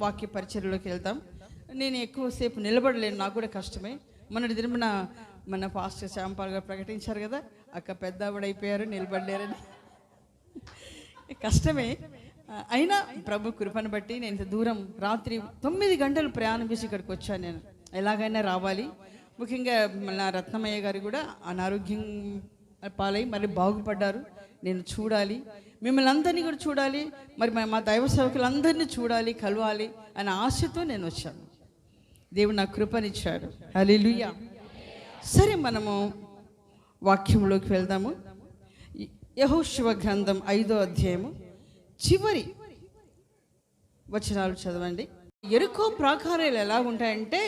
వాక్య పరిచర్యలోకి వెళ్తాం. నేను ఎక్కువసేపు నిలబడలేను, నాకు కూడా కష్టమే. మొన్నటి దినమున మన పాస్టర్ శ్యాంపాల్ గారు ప్రకటించారు కదా, అక్క పెద్ద ఆవిడైపోయారు, నిలబడలేరని. కష్టమే. అయినా ప్రభు కృపను బట్టి నేను ఇంత దూరం రాత్రి 9 గంటలు ప్రయాణం చేసి ఇక్కడికి వచ్చాను. నేను ఎలాగైనా రావాలి. ముఖ్యంగా మన రత్నమయ్య గారు కూడా అనారోగ్యం పాలై మళ్ళీ బాగుపడ్డారు. నేను చూడాలి, మిమ్మల్ని అందరినీ కూడా చూడాలి, మరి మా దైవ సేవకులందరినీ చూడాలి, కలవాలి అనే ఆశతో నేను వచ్చాను. దేవుడు నాకు కృపనిచ్చాడు. హల్లెలూయా. సరే, మనము వాక్యంలోకి వెళ్దాము. యెహోషువ గ్రంథం 5వ అధ్యాయము చివరి వచనాలు చదవండి. యెరికో ప్రాకారాలు ఎలా ఉంటాయంటే,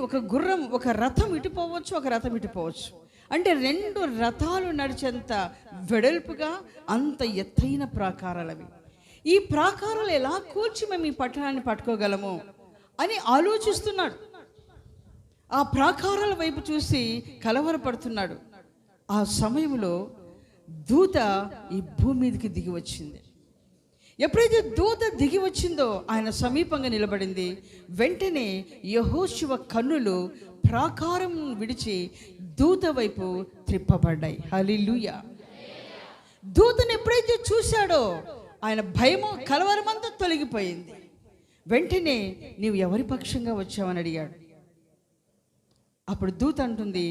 ఒక గుర్రం, ఒక రథం ఇటుపోవచ్చు, ఒక రథం ఇటుపోవచ్చు. అంటే 2 రథాలు నడిచేంత వెడల్పుగా అంత ఎత్తైన ప్రాకారాలు అవి. ఈ ప్రాకారాలు ఎలా కూర్చి మేము ఈ పట్టణాన్ని పట్టుకోగలము అని ఆలోచిస్తున్నాడు. ఆ ప్రాకారాల వైపు చూసి కలవరపడుతున్నాడు. ఆ సమయంలో దూత ఈ భూమి మీదకి దిగి వచ్చింది. ఎప్పుడైతే దూత దిగి వచ్చిందో ఆయన సమీపంగా నిలబడింది. వెంటనే యెహోషువ కన్నులు ప్రాకారం విడిచి దూత వైపు త్రిప్పబడ్డాయి. హల్లెలూయా. దూతను ఎప్పుడైతే చూశాడో ఆయన భయము కలవరమంతా తొలగిపోయింది. వెంటనే నీవు ఎవరి పక్షంగా వచ్చావని అడిగాడు. అప్పుడు దూత అంటుంది,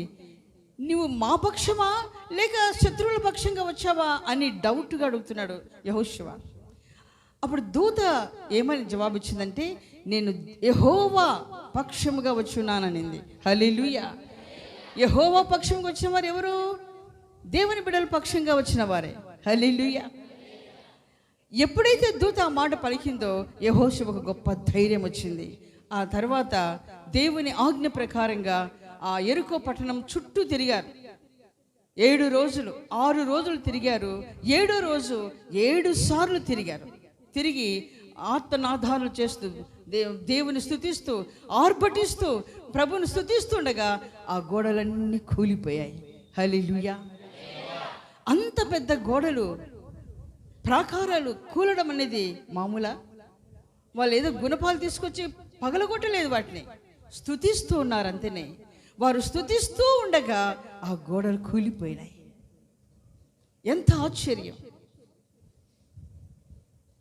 నువ్వు మా పక్షమా లేక శత్రువుల పక్షంగా వచ్చావా అని డౌట్గా అడుగుతున్నాడు యెహోషువ. అప్పుడు దూత ఏమని జవాబిచ్చిందంటే, నేను యెహోవా పక్షముగా వచ్చున్నాననింది. హల్లెలూయా. యెహోవా పక్షంగా వచ్చిన వారు ఎవరు? దేవుని బిడ్డల పక్షంగా వచ్చిన వారే. హల్లెలూయా. ఎప్పుడైతే దూత ఆ మాట పలికిందో యెహోషువకు గొప్ప ధైర్యం వచ్చింది. ఆ తర్వాత దేవుని ఆజ్ఞ ప్రకారంగా ఆ యెరికో పట్టణం చుట్టూ తిరిగారు. 7 రోజులు, 6 రోజులు తిరిగారు. 7వ రోజు 7 సార్లు తిరిగారు. తిరిగి ఆర్తనాదాలు చేస్తూ దేవుని స్తుతిస్తూ ఆర్భటిస్తూ ప్రభుని స్తుతిస్తుండగా ఆ గోడలన్నీ కూలిపోయాయి. హల్లెలూయా. అంత పెద్ద గోడలు, ప్రాకారాలు కూలడం అనేది మామూలా? వాళ్ళు ఏదో గుణపాలు తీసుకొచ్చి పగలగొట్టలేదు, వాటిని స్తుతిస్తూ ఉన్నారు అంతేనే. వారు స్తుతిస్తూ ఉండగా ఆ గోడలు కూలిపోయినాయి. ఎంత ఆశ్చర్యం!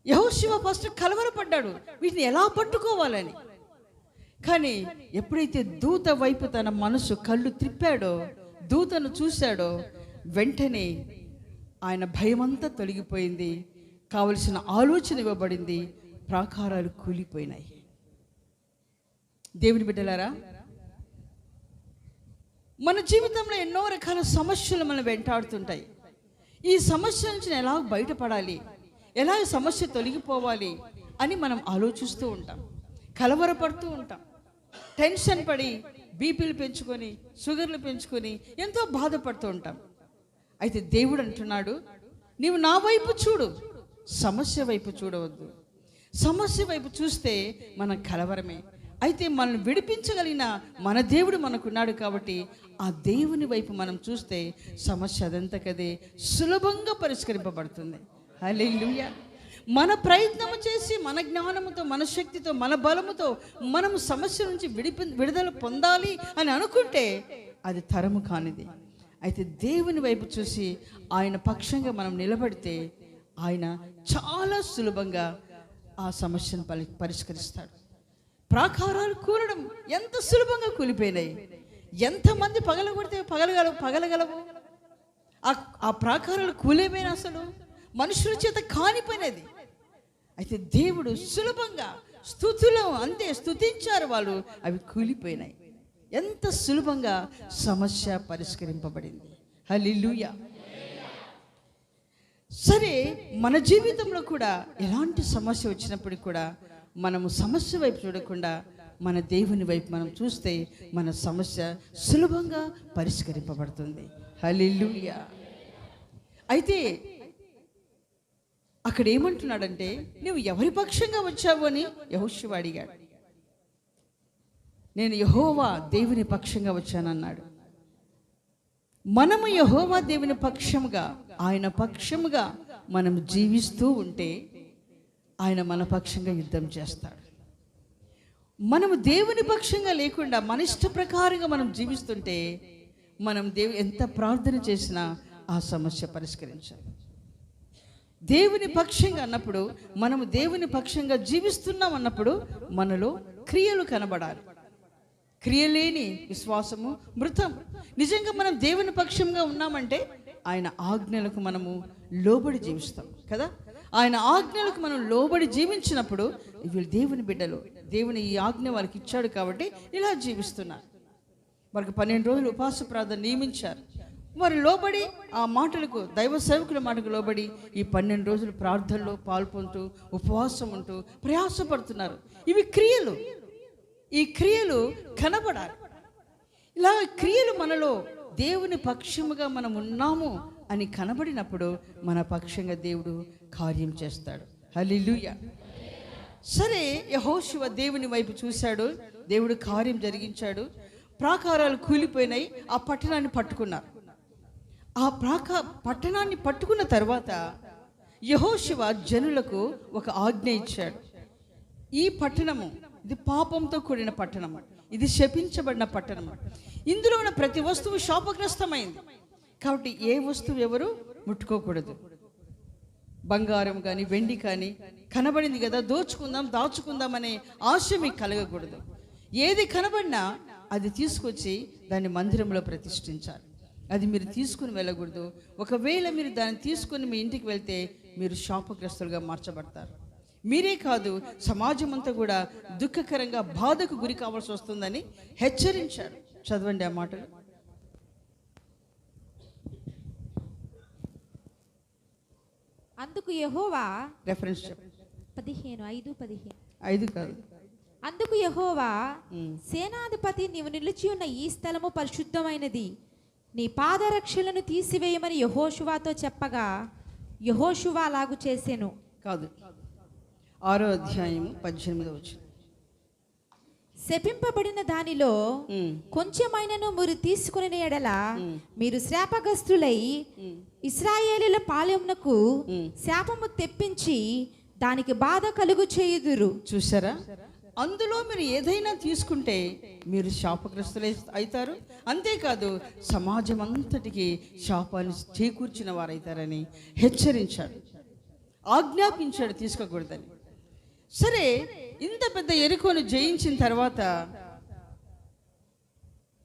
యెహోషువ ఫస్ట్ కలవరపడ్డాడు, వీటిని ఎలా పట్టుకోవాలని. కానీ ఎప్పుడైతే దూత వైపు తన మనసు కళ్ళు త్రిప్పాడో, దూతను చూశాడో, వెంటనే ఆయన భయమంతా తొలగిపోయింది. కావలసిన ఆలోచన ఇవ్వబడింది. ప్రాకారాలు కూలిపోయినాయి. దేవుని బిడ్డలారా, మన జీవితంలో ఎన్నో రకాల సమస్యలు మనం వెంటాడుతుంటాయి. ఈ సమస్య నుంచి ఎలా బయటపడాలి, ఎలా ఈ సమస్య తొలగిపోవాలి అని మనం ఆలోచిస్తూ ఉంటాం, కలవరపడుతూ ఉంటాం, టెన్షన్ పడి బీపీలు పెంచుకొని, షుగర్లు పెంచుకొని ఎంతో బాధపడుతూ ఉంటాం. అయితే దేవుడు అంటున్నాడు, నీవు నా వైపు చూడు, సమస్య వైపు చూడవద్దు. సమస్య వైపు చూస్తే మన కలవరమే. అయితే మనల్ని విడిపించగలిగిన మన దేవుడు మనకున్నాడు కాబట్టి ఆ దేవుని వైపు మనం చూస్తే సమస్య అదంతకదే సులభంగా పరిష్కరింపబడుతుంది. హల్లెలూయా. మన ప్రయత్నము చేసి మన జ్ఞానముతో, మన శక్తితో, మన బలముతో మనం సమస్య నుంచి విడుదల పొందాలి అని అనుకుంటే అది తరము కానిది. అయితే దేవుని వైపు చూసి ఆయన పక్షంగా మనం నిలబడితే ఆయన చాలా సులభంగా ఆ సమస్యను పరిష్కరిస్తాడు. ప్రాకారాలు కూలడం ఎంత సులభంగా కూలిపోయినాయి. ఎంతమంది పగలగొడితే పగలగలవు? ఆ ప్రాకారాలు కూలిపోయిన అసలు మనుషుల చేత కానిపోయినది. అయితే దేవుడు సులభంగా స్తుతిలో అంతే స్తుతించారు వాళ్ళు, అవి కూలిపోయినాయి. ఎంత సులభంగా సమస్య పరిష్కరింపబడింది. హల్లెలూయా. సరే, మన జీవితంలో కూడా ఎలాంటి సమస్య వచ్చినప్పటికీ కూడా మనము సమస్య వైపు చూడకుండా మన దేవుని వైపు మనం చూస్తే మన సమస్య సులభంగా పరిష్కరింపబడుతుంది. హల్లెలూయా. అయితే అక్కడ ఏమంటున్నాడంటే, నువ్వు ఎవరి పక్షంగా వచ్చావు అని యెహోషువ అడిగాడు. నేను యెహోవా దేవుని పక్షంగా వచ్చానన్నాడు. మనము యెహోవా దేవుని పక్షముగా, ఆయన పక్షముగా మనం జీవిస్తూ ఉంటే ఆయన మన పక్షంగా యుద్ధం చేస్తాడు. మనము దేవుని పక్షంగా లేకుండా మన ఇష్ట ప్రకారంగా మనం జీవిస్తుంటే మనం ఎంత ప్రార్థన చేసినా ఆ సమస్య పరిష్కరించాలి. దేవుని పక్షంగా అన్నప్పుడు, మనము దేవుని పక్షంగా జీవిస్తున్నాం అన్నప్పుడు మనలో క్రియలు కనబడాలి. క్రియలేని విశ్వాసము మృతం. నిజంగా మనం దేవుని పక్షంగా ఉన్నామంటే ఆయన ఆజ్ఞలకు మనము లోబడి జీవిస్తాం కదా. ఆయన ఆజ్ఞలకు మనం లోబడి జీవించినప్పుడు వీళ్ళు దేవుని బిడ్డలు, దేవుని ఈ ఆజ్ఞ వాళ్ళకి ఇచ్చాడు కాబట్టి ఇలా జీవిస్తున్నారు. వారికి 12 రోజులు ఉపవాస ప్రార్థన నియమించారు. వారు లోబడి ఆ మాటలకు, దైవ సేవకుల మాటకు లోబడి ఈ 12 రోజులు ప్రార్థనలో పాల్పొంటూ ఉపవాసం ఉంటూ ప్రయాసపడుతున్నారు. ఇవి క్రియలు. ఈ క్రియలు కనబడాలి. ఇలా క్రియలు మనలో దేవుని పక్షముగా మనం ఉన్నాము అని కనబడినప్పుడు మన పక్షంగా దేవుడు కార్యం చేస్తాడు. హల్లెలూయా. సరే, యెహోషువ దేవుని వైపు చూశాడు, దేవుడు కార్యం జరిగించాడు. ప్రాకారాలు కూలిపోయినాయి, ఆ పట్టణాన్ని పట్టుకున్నారు. ఆ పట్టణాన్ని పట్టుకున్న తర్వాత యెహోషువ జనులకు ఒక ఆజ్ఞ ఇచ్చాడు. ఈ పట్టణము ఇది పాపంతో కూడిన పట్టణము, ఇది శపించబడిన పట్టణము. ఇందులో ఉన్న ప్రతి వస్తువు శాపగ్రస్తమైంది కాబట్టి ఏ వస్తువు ఎవరు ముట్టుకోకూడదు. బంగారం కానీ వెండి కానీ కనబడింది కదా, దోచుకుందాం దాచుకుందాం అనే ఆశ మీకు కలగకూడదు. ఏది కనబడినా అది తీసుకొచ్చి దాన్ని మందిరంలో ప్రతిష్ఠించాలి. అది మీరు తీసుకుని వెళ్ళకూడదు. ఒకవేళ మీరు దాన్ని తీసుకుని మీ ఇంటికి వెళ్తే మీరు శాపగ్రస్తులుగా మార్చబడతారు. మీరే కాదు, సమాజం అంతా కూడా దుఃఖకరంగా బాధకు గురి కావాల్సి వస్తుందని హెచ్చరించాడు. చదవండి ఆ మాటలు. అందుకు యెహోవా, రెఫరెన్స్ 15 కాదు. అందుకు యెహోవా, సేనాధిపతి, నీవు నిలిచి ఉన్న ఈ స్థలము పరిశుద్ధమైనది, నీ పాదరక్షలను తీసివేయమని యెహోషువతో చెప్పగా యెహోషువ అలాగు చేసెను. కాదు, 6వ అధ్యాయము 18వ వచనం. శపింపబడిన దానిలో కొంచెమైనను మీరు తీసుకుని ఎడల మీరు శాపగ్రస్తులై ఇశ్రాయేలీల పాలెమునకు శాపము తెప్పించి దానికి బాధ కలుగు చేయుదురు. చూసారా, అందులో మీరు ఏదైనా తీసుకుంటే మీరు శాపగ్రస్తులై అవుతారు. అంతేకాదు సమాజం అంతటికి శాపాన్ని చేకూర్చిన వారైతారని హెచ్చరించాడు, ఆజ్ఞాపించాడు తీసుకోకూడదని. సరే, ఇంత పెద్ద యెరికోను జయించిన తర్వాత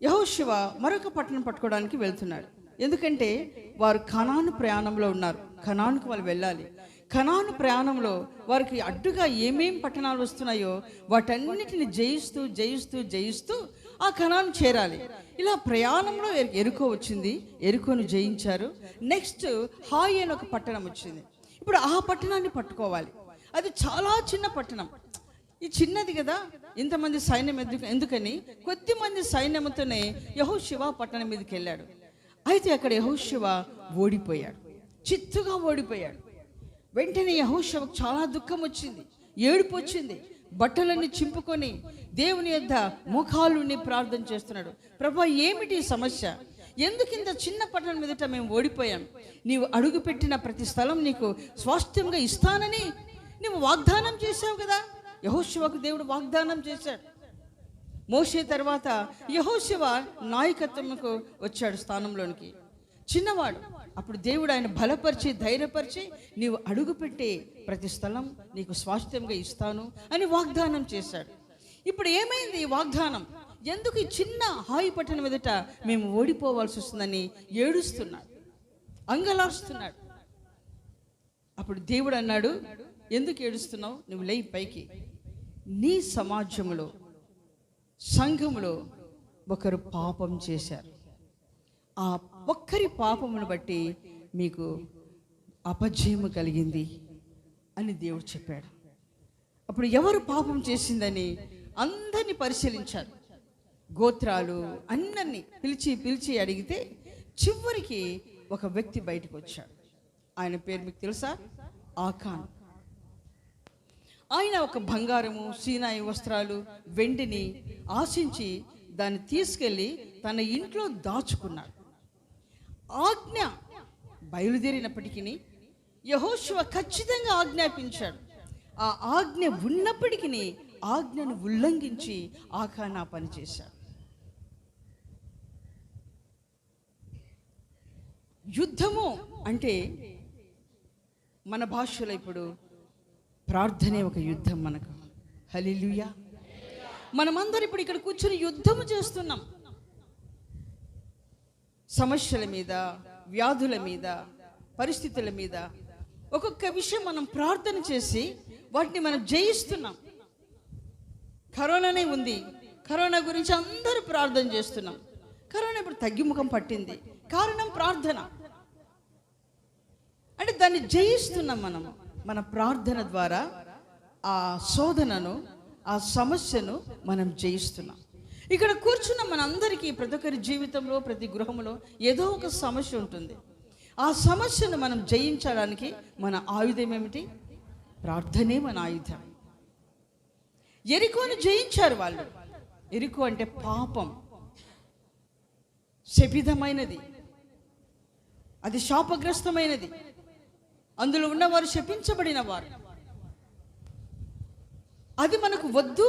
యెహోషువ మరొక పట్టణం పట్టుకోవడానికి వెళ్తున్నాడు. ఎందుకంటే వారు కనాను ప్రయాణంలో ఉన్నారు. కనానుకు వాళ్ళు వెళ్ళాలి. కనాను ప్రయాణంలో వారికి అడ్డుగా ఏమేం పట్టణాలు వస్తున్నాయో వాటన్నిటిని జయిస్తూ జయిస్తూ జయిస్తూ ఆ కనాను చేరాలి. ఇలా ప్రయాణంలో యెరికో వచ్చింది, యెరికోను జయించారు. నెక్స్ట్ హాయి అని ఒక పట్టణం వచ్చింది. ఇప్పుడు ఆ పట్టణాన్ని పట్టుకోవాలి. అది చాలా చిన్న పట్టణం. ఈ చిన్నది కదా, ఇంతమంది సైన్యం ఎందుకని కొద్ది మంది సైన్యంతోనే యెహోషువ పట్టణం మీదకి వెళ్ళాడు. అయితే అక్కడ యెహోషువ ఓడిపోయాడు, చిత్తుగా ఓడిపోయాడు. వెంటనే యెహోషువకు చాలా దుఃఖం వచ్చింది, ఏడుపు వచ్చింది. బట్టలన్నీ చింపుకొని దేవుని యొద్ద ముఖాలుని ప్రార్థన చేస్తున్నాడు. ప్రభా, ఏమిటి సమస్య? ఎందుకు ఇంత చిన్న పట్టణం మీదట మేము ఓడిపోయాం? నీవు అడుగుపెట్టిన ప్రతి స్థలం నీకు స్వాస్థ్యంగా ఇస్తానని నువ్వు వాగ్దానం చేశావు కదా. యెహోషువకు దేవుడు వాగ్దానం చేశాడు. మోషే తర్వాత యెహోషువ నాయకత్వంకు వచ్చాడు స్థానంలోనికి. చిన్నవాడు. అప్పుడు దేవుడు ఆయన బలపరిచి ధైర్యపరిచి నీవు అడుగుపెట్టే ప్రతి స్థలం నీకు స్వాస్థ్యంగా ఇస్తాను అని వాగ్దానం చేశాడు. ఇప్పుడు ఏమైంది ఈ వాగ్దానం? ఎందుకు ఈ చిన్న హాయి పట్టణం ఎదుట మేము ఓడిపోవాల్సి వస్తుందని ఏడుస్తున్నాడు, అంగలారుస్తున్నాడు. అప్పుడు దేవుడు అన్నాడు, ఎందుకు ఏడుస్తున్నావు? నువ్వు లేయి పైకి. నీ సమాజంలో సంఘములో ఒకరు పాపం చేశారు. ఆ ఒక్కరి పాపమును బట్టి మీకు అపజయము కలిగింది అని దేవుడు చెప్పాడు. అప్పుడు ఎవరు పాపం చేసిందని అందరినీ పరిశీలించారు. గోత్రాలు అందరినీ పిలిచి అడిగితే చివరికి ఒక వ్యక్తి బయటకు వచ్చాడు. ఆయన పేరు మీకు తెలుసా? ఆకాన్. ఆయన ఒక బంగారము, సీనాయి వస్త్రాలు, వెండిని ఆశించి దాన్ని తీసుకెళ్ళి తన ఇంట్లో దాచుకున్నాడు. ఆజ్ఞ బయలుదేరినప్పటికీ యెహోషువ ఖచ్చితంగా ఆజ్ఞాపించాడు. ఆ ఆజ్ఞ ఉన్నప్పటికీ ఆజ్ఞను ఉల్లంఘించి ఆకాన్ ఆ పని చేశాడు. యుద్ధము అంటే మన భాషలో ఇప్పుడు ప్రార్థనే ఒక యుద్ధం మనకు. హల్లెలూయా. మనమందరం ఇప్పుడు ఇక్కడ కూర్చొని యుద్ధము చేస్తున్నాం. సమస్యల మీద, వ్యాధుల మీద, పరిస్థితుల మీద ఒక్కొక్క విషయం మనం ప్రార్థన చేసి వాటిని మనం జయిస్తున్నాం. కరోనానే ఉంది, కరోనా గురించి అందరూ ప్రార్థన చేస్తున్నాం. కరోనా ఇప్పుడు తగ్గిముఖం పట్టింది, కారణం ప్రార్థన. అంటే దాన్ని జయిస్తున్నాం మనం. మన ప్రార్థన ద్వారా ఆ శోధనను, ఆ సమస్యను మనం జయిస్తున్నాం. ఇక్కడ కూర్చున్న మనందరికీ ప్రతి ఒక్కరి జీవితంలో, ప్రతి గృహంలో ఏదో ఒక సమస్య ఉంటుంది. ఆ సమస్యను మనం జయించడానికి మన ఆయుధం ఏమిటి? ప్రార్థనే మన ఆయుధం. యెరికోను జయించారు వాళ్ళు. యెరికో అంటే పాపం, శపితమైనది, అది శాపగ్రస్తమైనది. అందులో ఉన్నవారు శపించబడిన వారు. అది మనకు వద్దు,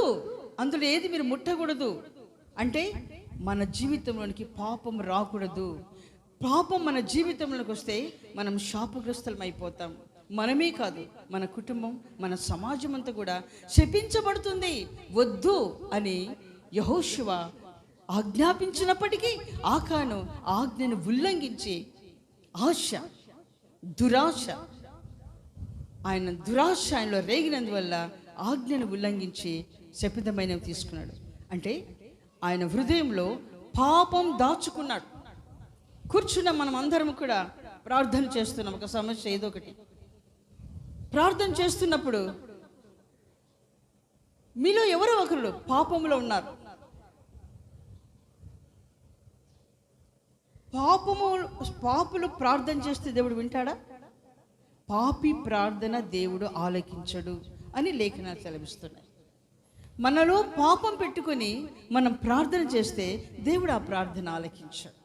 అందులో ఏది మీరు ముట్టకూడదు. అంటే మన జీవితంలోనికి పాపం రాకూడదు. పాపం మన జీవితంలోకి వస్తే మనం శాపగ్రస్తులం అయిపోతాం. మనమే కాదు, మన కుటుంబం, మన సమాజం అంతా కూడా శపించబడుతుంది. వద్దు అని యెహోషువ ఆజ్ఞాపించినప్పటికీ ఆకాను ఆజ్ఞను ఉల్లంఘించి ఆశ, దురాశ, ఆయన దురాశ ఆయనలో రేగినందువల్ల ఆజ్ఞను ఉల్లంఘించి శపితమైనవి తీసుకున్నాడు. అంటే ఆయన హృదయంలో పాపం దాచుకున్నాడు. కూర్చున్న మనం అందరం కూడా ప్రార్థన చేస్తున్నాం. ఒక సమస్య ఏదో ఒకటి ప్రార్థన చేస్తున్నప్పుడు మీలో ఎవరో ఒకరు పాపంలో ఉన్నారు. పాపులు ప్రార్థన చేస్తే దేవుడు వింటాడా? పాపి ప్రార్థన దేవుడు ఆలకించడు అని లేఖనాలు సెలవిస్తున్నాయి. మనలో పాపం పెట్టుకొని మనం ప్రార్థన చేస్తే దేవుడు ఆ ప్రార్థన ఆలకించాడు.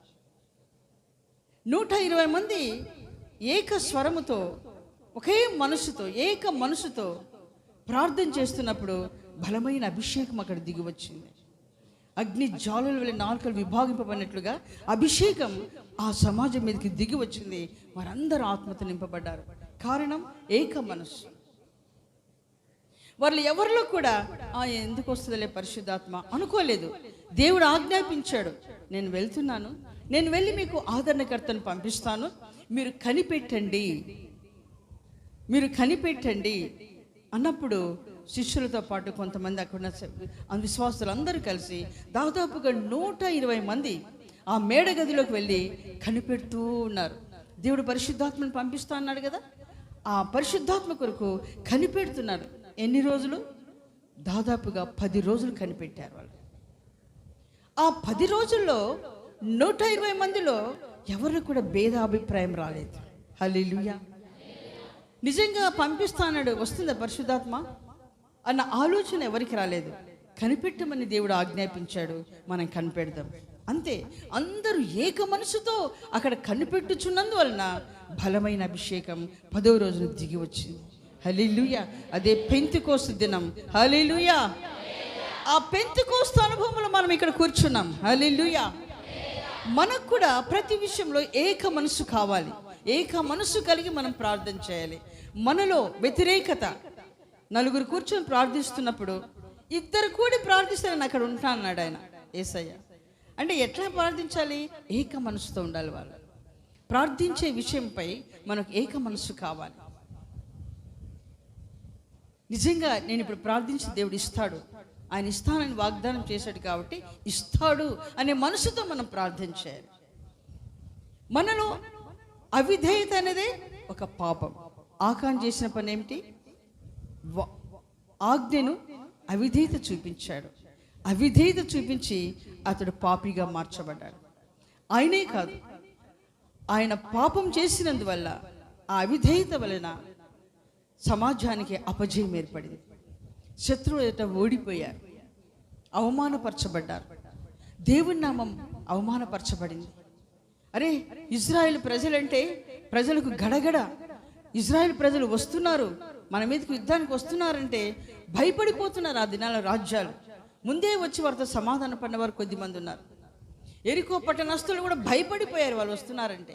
120 మంది ఏక స్వరముతో, ఒకే మనసుతో, ఏక మనసుతో ప్రార్థన చేస్తున్నప్పుడు బలమైన అభిషేకం అక్కడ దిగి వచ్చింది. అగ్ని జ్వాలల వలె నాలుకలు విభాగింపబడినట్లుగా అభిషేకం ఆ సమాజం మీదకి దిగి వచ్చింది. వారందరూ ఆత్మతో నింపబడ్డారు. కారణం ఏక మనస్సు. వాళ్ళు ఎవరిలో కూడా ఎందుకు వస్తుందిలే పరిశుద్ధాత్మ అనుకోలేదు. దేవుడు ఆజ్ఞాపించాడు, నేను వెళ్తున్నాను, నేను వెళ్ళి మీకు ఆదరణకర్తను పంపిస్తాను, మీరు కనిపెట్టండి అన్నప్పుడు శిష్యులతో పాటు కొంతమంది అక్కడ విశ్వాసులు అందరూ కలిసి దాదాపుగా 120 మంది ఆ మేడ గదిలోకి వెళ్ళి కనిపెడుతూ ఉన్నారు. దేవుడు పరిశుద్ధాత్మను పంపిస్తా అన్నాడు కదా, ఆ పరిశుద్ధాత్మ కొరకు కనిపెడుతున్నారు. ఎన్ని రోజులు? దాదాపుగా 10 రోజులు కనిపెట్టారు వాళ్ళు. ఆ 10 రోజుల్లో 120 మందిలో ఎవరికి కూడా భేదాభిప్రాయం రాలేదు. హల్లెలూయా. నిజంగా పంపిస్తానాడు, వస్తుందా పరిశుద్ధాత్మ అన్న ఆలోచన ఎవరికి రాలేదు. కనిపెట్టమని దేవుడు ఆజ్ఞాపించాడు, మనం కనిపెడదాం అంతే. అందరూ ఏక మనసుతో అక్కడ కనిపెట్టుచున్నందువలన బలమైన అభిషేకం 10వ రోజున దిగి వచ్చింది. హల్లెలూయా. అదే పెంతెకోస్తు దినం. హల్లెలూయా. ఆ పెంతెకోస్తు అనుభవంలో మనం ఇక్కడ కూర్చున్నాం. హల్లెలూయా. మనకు కూడా ప్రతి విషయంలో ఏక మనసు కావాలి. ఏక మనసు కలిగి మనం ప్రార్థన చేయాలి. మనలో వ్యతిరేకత, నలుగురు కూర్చొని ప్రార్థిస్తున్నప్పుడు ఇద్దరు కూడి ప్రార్థిస్తే నేను అక్కడ ఉంటా అన్నాడు ఆయన యేసయ్య. అంటే ఎట్లా ప్రార్థించాలి? ఏక మనసుతో ఉండాలి. వాళ్ళు ప్రార్థించే విషయంపై మనకు ఏక మనసు కావాలి. నిజంగా నేను ఇప్పుడు ప్రార్థించి దేవుడు ఇస్తాడు, ఆయన ఇస్తానని వాగ్దానం చేశాడు కాబట్టి ఇస్తాడు అనే మనసుతో మనం ప్రార్థన చేయాలి. మనలో అవిధేయత అనేది ఒక పాపం. ఆకాన్ చేసిన పని ఏమిటి? ఆజ్ఞను అవిధేయత చూపించాడు. అవిధేయత చూపించి అతడు పాపిగా మార్చబడ్డాడు. ఆయనే కాదు, ఆయన పాపం చేసినందువల్ల, ఆ అవిధేయత వలన సమాజానికి అపజయం ఏర్పడింది. శత్రువు ఎదుట ఓడిపోయారు, అవమానపరచబడ్డారు, దేవుని నామం అవమానపరచబడింది. అరే, ఇజ్రాయెల్ ప్రజలంటే ప్రజలకు గడగడ, ఇజ్రాయెల్ ప్రజలు వస్తున్నారు, మన మీదకి యుద్ధానికి వస్తున్నారంటే భయపడిపోతున్నారు. ఆ దినాల రాజ్యాలు ముందే వచ్చి వారితో సమాధాన పడినవారు కొద్దిమంది ఉన్నారు. ఎరికో పట్టణస్తులు కూడా భయపడిపోయారు వాళ్ళు వస్తున్నారంటే.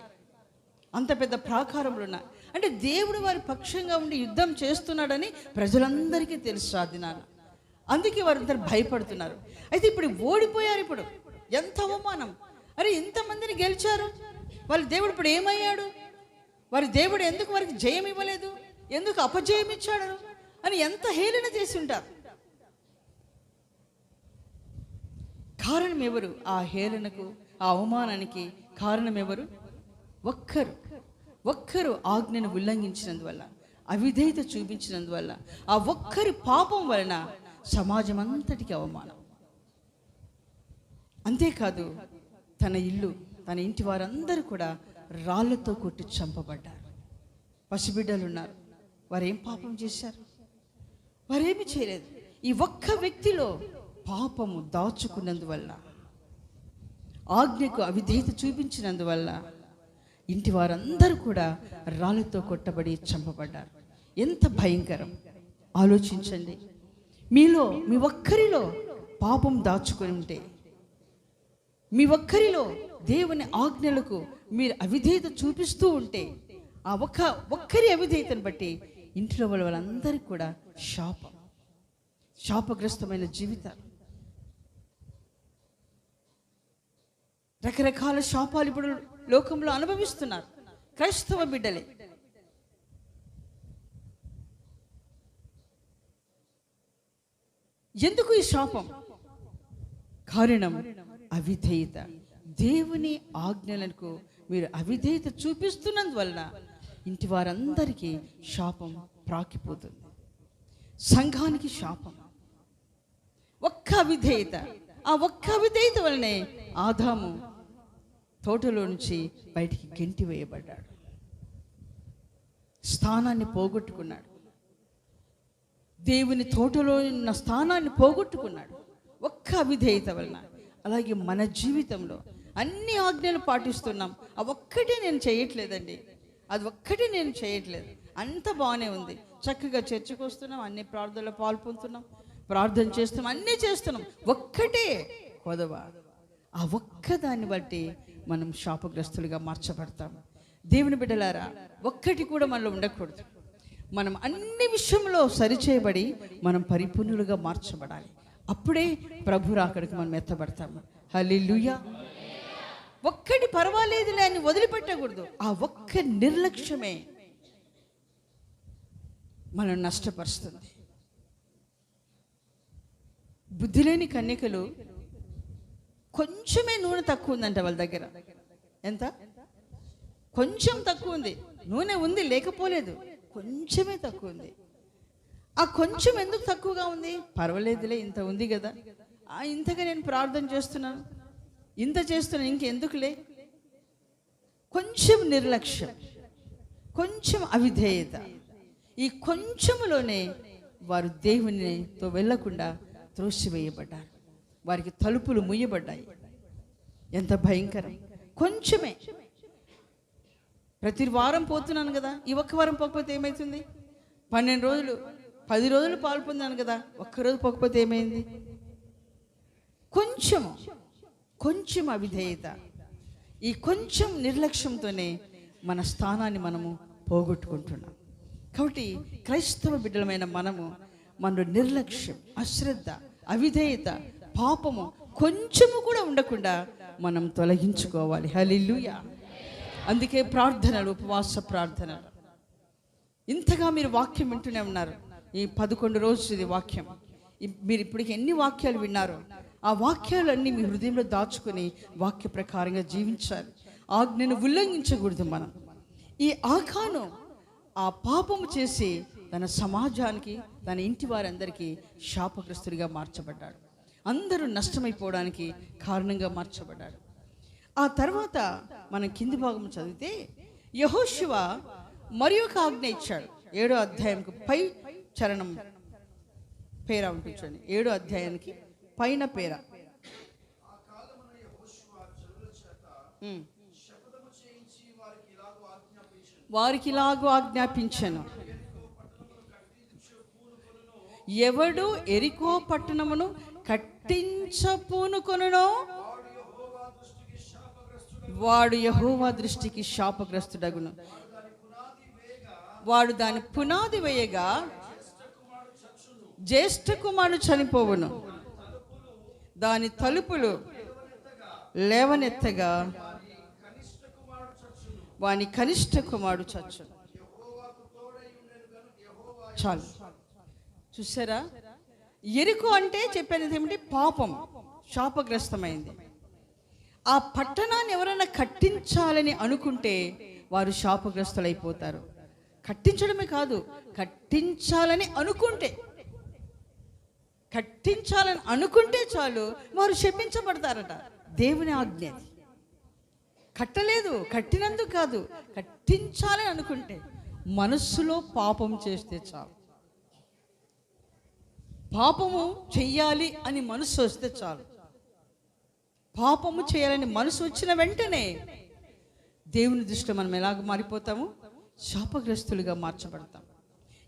అంత పెద్ద ప్రాకారంలో ఉన్నారు అంటే దేవుడు వారి పక్షంగా ఉండి యుద్ధం చేస్తున్నాడని ప్రజలందరికీ తెలుసు ఆ దినాన. అందుకే వారందరూ భయపడుతున్నారు. అయితే ఇప్పుడు ఓడిపోయారు. ఇప్పుడు ఎంత అవమానం! అరే ఇంతమందిని గెలిచారు, వాళ్ళ దేవుడు ఇప్పుడు ఏమయ్యాడు? వారి దేవుడు ఎందుకు వారికి జయం ఇవ్వలేదు, ఎందుకు అపజయం ఇచ్చాడు అని ఎంత హేళన చేసి ఉంటారు. కారణం ఎవరు? ఆ హేళనకు, ఆ అవమానానికి కారణం ఎవరు? ఒక్కరు ఆజ్ఞను ఉల్లంఘించినందువల్ల, అవిధేయత చూపించినందువల్ల, ఆ ఒక్కరి పాపం వలన సమాజం అంతటికి అవమానం. అంతేకాదు, తన ఇల్లు, తన ఇంటి వారందరూ కూడా రాళ్లతో కొట్టి చంపబడ్డారు. పసిబిడ్డలు ఉన్నారు. వారేం పాపం చేశారు? వారేమి చేయలేదు. ఈ ఒక్క వ్యక్తిలో పాపము దాచుకున్నందువల్ల, ఆజ్ఞకు అవిధేయత చూపించినందువల్ల ఇంటి వారందరూ కూడా రాళ్ళతో కొట్టబడి చంపబడ్డారు. ఎంత భయంకరం! ఆలోచించండి. మీలో, మీ ఒక్కరిలో పాపం దాచుకొని ఉంటే, మీ ఒక్కరిలో దేవుని ఆజ్ఞలకు మీరు అవిధేయత చూపిస్తూ ఉంటే, ఆ ఒక్కరి అవిధేయతను బట్టి ఇంట్లో వాళ్ళందరికీ కూడా శాపగ్రస్తమైన జీవితాలు, రకరకాల శాపాలు ఇప్పుడు లోకంలో అనుభవిస్తున్నారు క్రైస్తవ బిడ్డలే. ఎందుకు ఈ శాపం? కారణం అవిధేయత. దేవుని ఆజ్ఞలకు మీరు అవిధేయత చూపిస్తున్నందువలన ఇంటి వారందరికీ శాపం ప్రాకిపోతుంది. సంఘానికి శాపం. ఒక్క అవిధేయత, ఆ ఒక్క అవిధేయత వలనే ఆదాము తోటలో నుంచి బయటికి గెంటి వేయబడ్డాడు. స్థానాన్ని పోగొట్టుకున్నాడు. దేవుని తోటలో ఉన్న స్థానాన్ని పోగొట్టుకున్నాడు ఒక్క అవిధేయత వలన. అలాగే మన జీవితంలో అన్ని ఆజ్ఞలు పాటిస్తున్నాం, ఆ ఒక్కటే నేను చేయట్లేదండి, అది ఒక్కటే నేను చేయట్లేదు, అంత బాగానే ఉంది, చక్కగా చర్చకు వస్తున్నాం, అన్ని ప్రార్థనలో పాల్పొందుతున్నాం, ప్రార్థన చేస్తున్నాం, అన్నీ చేస్తున్నాం, ఒక్కటే కొదవ. ఆ ఒక్కదాన్ని బట్టి మనం శాపగ్రస్తులుగా మార్చబడతాం. దేవుని బిడ్డలారా, ఒక్కటి కూడా మనలో ఉండకూడదు. మనం అన్ని విషయంలో సరిచేయబడి మనం పరిపూర్ణులుగా మార్చబడాలి. అప్పుడే ప్రభు రాకడికి మనం ఎత్తబడతాము. హల్లెలూయా. ఒక్కటి పర్వాలేదులే అని వదిలిపెట్టకూడదు. ఆ ఒక్క నిర్లక్ష్యమే మనం నష్టపరుస్తుంది. బుద్ధి లేని కన్యకలు కొంచెమే నూనె తక్కువ ఉందంట వాళ్ళ దగ్గర. ఎంత? కొంచెం తక్కువ ఉంది. నూనె ఉంది, లేకపోలేదు, కొంచెమే తక్కువ ఉంది. ఆ కొంచెం ఎందుకు తక్కువగా ఉంది? పర్వాలేదులే, ఇంత ఉంది కదా, ఇంతగా నేను ప్రార్థన చేస్తున్నాను, ఇంత చేస్తున్నాను, ఇంకెందుకులే. కొంచెం నిర్లక్ష్యం, కొంచెం అవిధేయత. ఈ కొంచెములోనే వారు దేవునితో వెళ్లకుండా త్రోసివేయబడ్డారు. వారికి తలుపులు ముయ్యబడ్డాయి. ఎంత భయంకరం! కొంచెమే. ప్రతి వారం పోతున్నాను కదా, ఈ ఒక్క వారం పోకపోతే ఏమవుతుంది? 12 రోజులు 10 రోజులు పాల్పొందాను కదా, ఒక్కరోజు పోకపోతే ఏమైంది? కొంచెం అవిధేయత, ఈ కొంచెం నిర్లక్ష్యంతోనే మన స్థానాన్ని మనము పోగొట్టుకుంటున్నాం. కాబట్టి క్రైస్తవ బిడ్డలమైన మనలో నిర్లక్ష్యం, అశ్రద్ధ, అవిధేయత, పాపము కొంచెము కూడా ఉండకుండా మనం తొలగించుకోవాలి. హల్లెలూయా. అందుకే ప్రార్థనలు, ఉపవాస ప్రార్థనలు. ఇంతగా మీరు వాక్యం వింటూనే ఉన్నారు. ఈ 11 రోజులు ఇది వాక్యం. మీరు ఇప్పటికి ఎన్ని వాక్యాలు విన్నారో ఆ వాక్యాలన్నీ మీ హృదయంలో దాచుకొని వాక్య ప్రకారంగా జీవించాలి. ఆజ్ఞను ఉల్లంఘించకూడదు. మనం ఈ ఆకాను ఆ పాపము చేసి తన సమాజానికి, తన ఇంటి వారందరికీ శాపగ్రస్తుడిగా మార్చబడ్డాడు. అందరూ నష్టమైపోవడానికి కారణంగా మార్చబడ్డాడు. ఆ తర్వాత మనం కింది భాగం చదివితే యెహోషువ మరి ఒక ఆజ్ఞ ఇచ్చాడు. 7వ అధ్యాయంకు పై చరణం పేర ఉంటుంది. 7వ అధ్యాయానికి పైన పేర. వారికి ఇలాగూ ఆజ్ఞాపించను, ఎవడు ఎరికో పట్టణమును కట్టించపూనుకొనునో వాడు యెహోవా దృష్టికి శాపగ్రస్తుడగును. వాడు దాని పునాది వేయగా జ్యేష్ఠ కుమారుడు చనిపోవును. దాని తలుపులు లేవనెత్తగా వాని కనిష్ట కుమారుడు చచ్చును. చాలు, చూసారా? ఎరుకు అంటే చెప్పేది ఏమిటి? పాపం శాపగ్రస్తమైంది. ఆ పట్టణాన్ని ఎవరైనా కట్టించాలని అనుకుంటే వారు శాపగ్రస్తులైపోతారు. కట్టించడమే కాదు, కట్టించాలని అనుకుంటే చాలు వారు శపించబడతారట. దేవుని ఆజ్ఞ. కట్టలేదు, కట్టినందుకు కాదు, కట్టించాలని అనుకుంటే, మనస్సులో పాపం చేస్తే చాలు. పాపము చెయ్యాలి అని మనసు వస్తే చాలు. పాపము చేయాలని మనసు వచ్చిన వెంటనే దేవుని దృష్టిలో మనం ఎలాగ మారిపోతాము? శాపగ్రస్తులుగా మార్చబడతాం.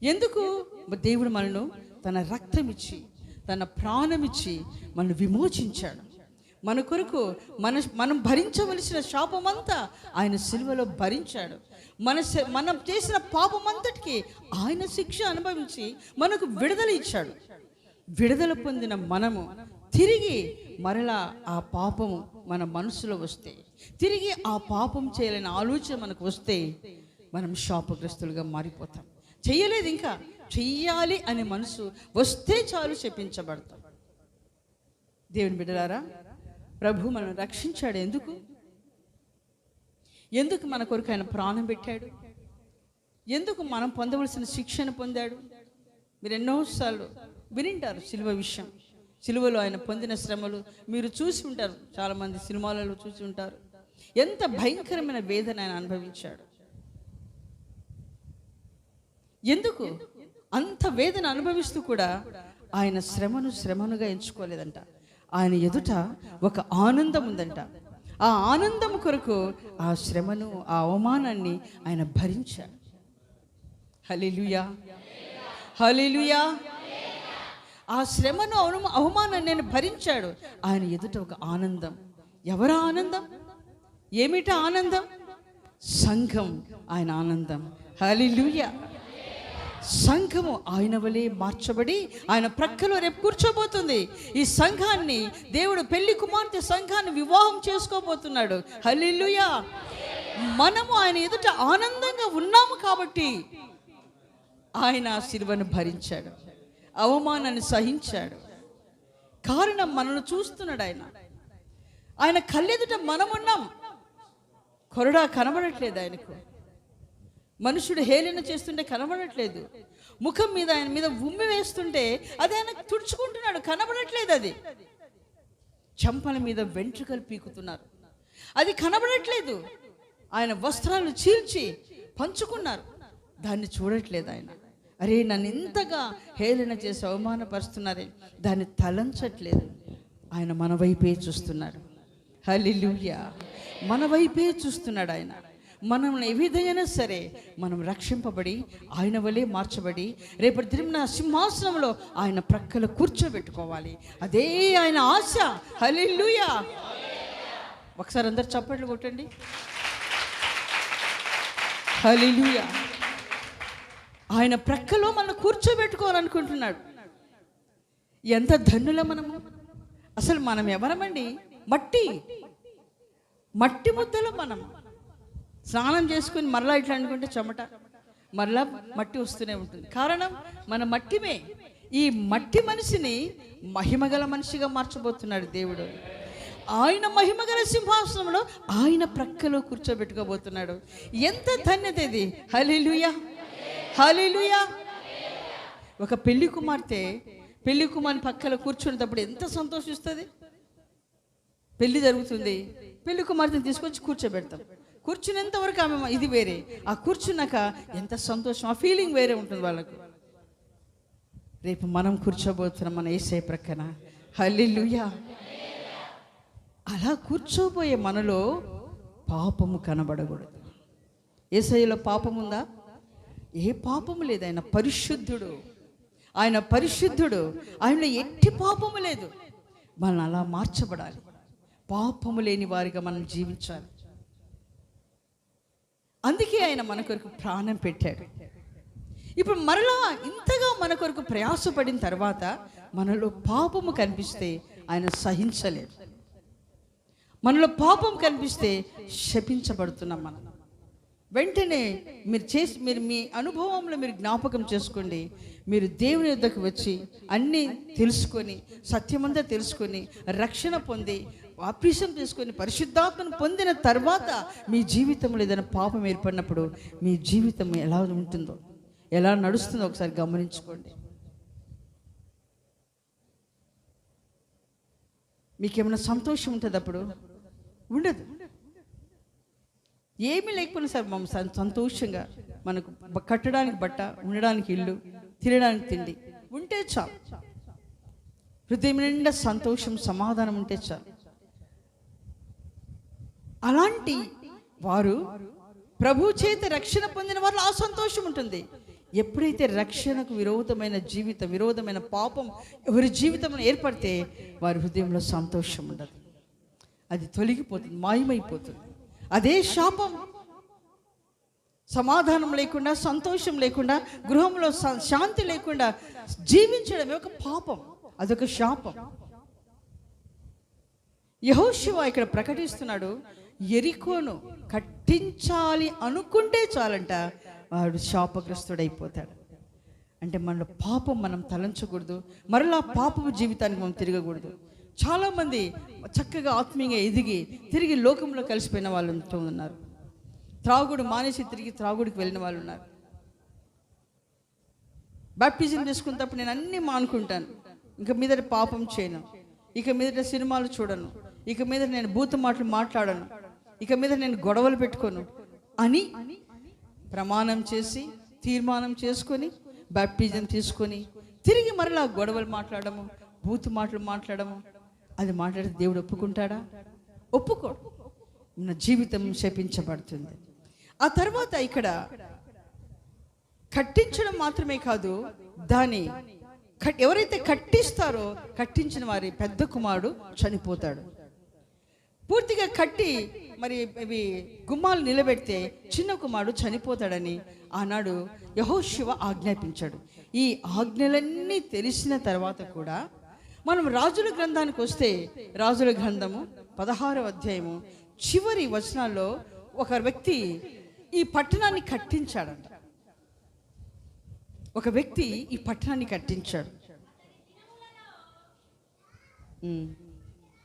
ఎందుకు? దేవుడు మనను తన రక్తం ఇచ్చి, తన ప్రాణం ఇచ్చి మనను విమోచించాడు. మన కొరకు మనం భరించవలసిన శాపమంతా ఆయన సిలువలో భరించాడు. మనం చేసిన పాపమంతటికి ఆయన శిక్ష అనుభవించి మనకు విడుదల ఇచ్చాడు. విడుదల పొందిన మనము తిరిగి మరలా ఆ పాపము మన మనసులో వస్తే, తిరిగి ఆ పాపం చేయాలని ఆలోచన మనకు వస్తే మనం శాపగ్రస్తులుగా మారిపోతాం. చెయ్యలేదు, ఇంకా చెయ్యాలి అనే మనసు వస్తే చాలు శపించబడతాం. దేవుని బిడ్డలారా, ప్రభు మనం రక్షించాడు. ఎందుకు మన కొరకు ఆయన ప్రాణం పెట్టాడు? ఎందుకు మనం పొందవలసిన శిక్షను పొందాడు? మీరు ఎన్నోసార్లు వినింటారు సిలువ విషయం. సిలువలో ఆయన పొందిన శ్రమలు మీరు చూసి ఉంటారు, చాలామంది సినిమాలలో చూసి ఉంటారు. ఎంత భయంకరమైన వేదన ఆయన అనుభవించాడు. ఎందుకు అంత వేదన అనుభవిస్తూ కూడా ఆయన శ్రమనుగా ఎంచుకోలేదంట. ఆయన ఎదుట ఒక ఆనందం ఉందంట. ఆ ఆనందం కొరకు ఆ శ్రమను, ఆ అవమానాన్ని ఆయన భరించాడు. హల్లెలూయా, హల్లెలూయా. ఆ శ్రమను, అవమానాన్ని ఆయన భరించాడు. ఆయన ఎదుట ఒక ఆనందం. ఎవరా ఆనందం? ఏమిటా ఆనందం? సంఘం ఆయన ఆనందం. హల్లెలూయా. సంఘము ఆయన వలె మార్చబడి ఆయన ప్రక్కలో రేపు కూర్చోబోతుంది. ఈ సంఘాన్ని దేవుడు, పెళ్లి కుమార్తె సంఘాన్ని వివాహం చేసుకోబోతున్నాడు. హల్లెలూయా. మనము ఆయన ఎదుట ఆనందంగా ఉన్నాము కాబట్టి ఆయన సిలువను భరించాడు, అవమానాన్ని సహించాడు. కారణం మనల్ని చూస్తున్నాడు. ఆయన కళ్ళెదుట మనం ఉన్నాం. కొరడా కనబడట్లేదు ఆయనకు. మనుషుడు హేళన చేస్తుంటే కనబడట్లేదు. ముఖం మీద ఆయన మీద ఉమ్మి వేస్తుంటే అది ఆయన తుడుచుకుంటున్నాడు, కనబడట్లేదు. అది చెంపల మీద వెంట్రుకలు పీకుతున్నారు, అది కనబడట్లేదు. ఆయన వస్త్రాలు చీల్చి పంచుకున్నారు, దాన్ని చూడట్లేదు ఆయన. అరే, నన్ను ఇంతగా హేళన చేసి అవమానపరుస్తున్నారే, దాన్ని తలంచట్లేదు. ఆయన మన వైపే చూస్తున్నాడు. హల్లెలూయా. మన వైపే చూస్తున్నాడు ఆయన. మనం ఏ విధంగా సరే మనం రక్షింపబడి ఆయన వలె మార్చబడి రేపటి దిన సింహాసనంలో ఆయన ప్రక్కలో కూర్చోబెట్టుకోవాలి. అదే ఆయన ఆశ. హల్లెలూయా. ఒకసారి అందరు చప్పట్లు కొట్టండి. హల్లెలూయా. ఆయన ప్రక్కలో మనం కూర్చోబెట్టుకోవాలనుకుంటున్నాడు. ఎంత ధన్యుల మనము. అసలు మనం ఎవరమండి? మట్టి ముద్దలో మనం స్నానం చేసుకుని మరలా ఇట్లా అనుకుంటే చెమట, మరలా మట్టి వస్తూనే ఉంటుంది. కారణం మన మట్టిమే. ఈ మట్టి మనిషిని మహిమగల మనిషిగా మార్చబోతున్నాడు దేవుడు. ఆయన మహిమగల సింహాసనంలో ఆయన ప్రక్కలో కూర్చోబెట్టుకోబోతున్నాడు. ఎంత ధన్యత ఇది. హల్లెలూయా, హల్లెలూయా. ఒక పెళ్లి కుమార్ని పక్కలో కూర్చునేటప్పుడు ఎంత సంతోషిస్తుంది. పెళ్లి జరుగుతుంది, పెళ్లి కుమార్తెని తీసుకొచ్చి కూర్చోబెడతాం. కూర్చునేంత వరకు ఆమె ఇది వేరే, ఆ కూర్చున్నాక ఎంత సంతోషం, ఆ ఫీలింగ్ వేరే ఉంటుంది వాళ్ళకు. రేపు మనం కూర్చోబోతున్నాం మన యేసయ్య ప్రక్కన. హల్లెలూయా. అలా కూర్చోబోయే మనలో పాపము కనబడకూడదు. యేసయ్యలో పాపం ఉందా? ఏ పాపము లేదు. ఆయన పరిశుద్ధుడు. ఆయన పరిశుద్ధుడు, ఆయనలో ఎట్టి పాపము లేదు. మనం అలా మార్చబడాలి, పాపము లేని వారిగా మనం జీవించాలి. అందుకే ఆయన మన కొరకు ప్రాణం పెట్టాడు. ఇప్పుడు మరలా ఇంతగా మన కొరకు ప్రయాసపడిన తర్వాత మనలో పాపము కనిపిస్తే ఆయన సహించలేదు. మనలో పాపం కనిపిస్తే శపించబడుతున్నాం మనం. వెంటనే మీరు మీ అనుభవంలో మీరు జ్ఞాపకం చేసుకోండి. మీరు దేవుని యొద్దకు వచ్చి అన్నీ తెలుసుకొని, సత్యమంతా తెలుసుకొని, రక్షణ పొంది, బాప్తిసం తీసుకొని, పరిశుద్ధాత్మను పొందిన తర్వాత మీ జీవితంలో ఏదైనా పాపం ఏర్పడినప్పుడు మీ జీవితం ఎలా ఉంటుందో, ఎలా నడుస్తుందో ఒకసారి గమనించుకోండి. మీకేమైనా సంతోషం ఉంటుంది? అప్పుడు ఉండదు. ఏమీ లేకపోయినా సార్ మనం సంతోషంగా, మనకు కట్టడానికి బట్ట, ఉండడానికి ఇల్లు, తినడానికి తిండి ఉంటే చాలు. హృదయం నిండా సంతోషం, సమాధానం ఉంటే చాలు. అలాంటి వారు ప్రభు చేత రక్షణ పొందిన వారు ఆ సంతోషం ఉంటుంది. ఎప్పుడైతే రక్షణకు విరోధమైన జీవితం, విరోధమైన పాపం ఎవరి జీవితంలో ఏర్పడితే వారి హృదయంలో సంతోషం ఉండదు. అది తొలగిపోతుంది, మాయమైపోతుంది. అదే శాపం. సమాధానం లేకుండా, సంతోషం లేకుండా, గృహంలో శాంతి లేకుండా జీవించడం ఒక పాపం, అదొక శాపం. యెహోషువ ఇక్కడ ప్రకటిస్తున్నాడు, యెరికోను కట్టించాలి అనుకుంటే చాలంట వాడు శాపగ్రస్తుడైపోతాడు. అంటే మనలో పాపం మనం తలంచకూడదు, మరలా పాపపు జీవితానికి మనం తిరగకూడదు. చాలామంది చక్కగా ఆత్మీయంగా ఎదిగి తిరిగి లోకంలో కలిసిపోయిన వాళ్ళు ఉన్నారు. త్రాగుడు మానేసి తిరిగి త్రాగుడికి వెళ్ళిన వాళ్ళు ఉన్నారు. బాప్టిజం తీసుకున్నప్పుడు నేను అన్నీ మానుకుంటాను, ఇక మీదట పాపం చేయను, ఇక మీదట సినిమాలు చూడను, ఇక మీద నేను బూతు మాటలు మాట్లాడను, ఇక మీద నేను గొడవలు పెట్టుకోను అని ప్రమాణం చేసి తీర్మానం చేసుకొని బాప్టిజం తీసుకొని తిరిగి మరలా గొడవలు మాట్లాడము, బూతు మాటలు మాట్లాడము, అది మాట్లాడితే దేవుడు ఒప్పుకుంటాడా? ఒప్పుకోడు. మన జీవితం శపించబడుతుంది. ఆ తర్వాత ఇక్కడ కట్టించడం మాత్రమే కాదు, దాన్ని ఎవరైతే కట్టిస్తారో కట్టించిన వారి పెద్ద కుమారుడు చనిపోతాడు. పూర్తిగా కట్టి మరి ఇవి గుమ్మాలు నిలబెడితే చిన్న కుమారుడు చనిపోతాడని ఆనాడు యెహోషువ ఆజ్ఞాపించాడు. ఈ ఆజ్ఞలన్నీ తెలిసిన తర్వాత కూడా మనం రాజుల గ్రంథానికి వస్తే, రాజుల గ్రంథము 16వ అధ్యాయము చివరి వచనాల్లో ఒక వ్యక్తి ఈ పట్టణాన్ని కట్టించాడంట. ఒక వ్యక్తి ఈ పట్టణాన్ని కట్టించాడు.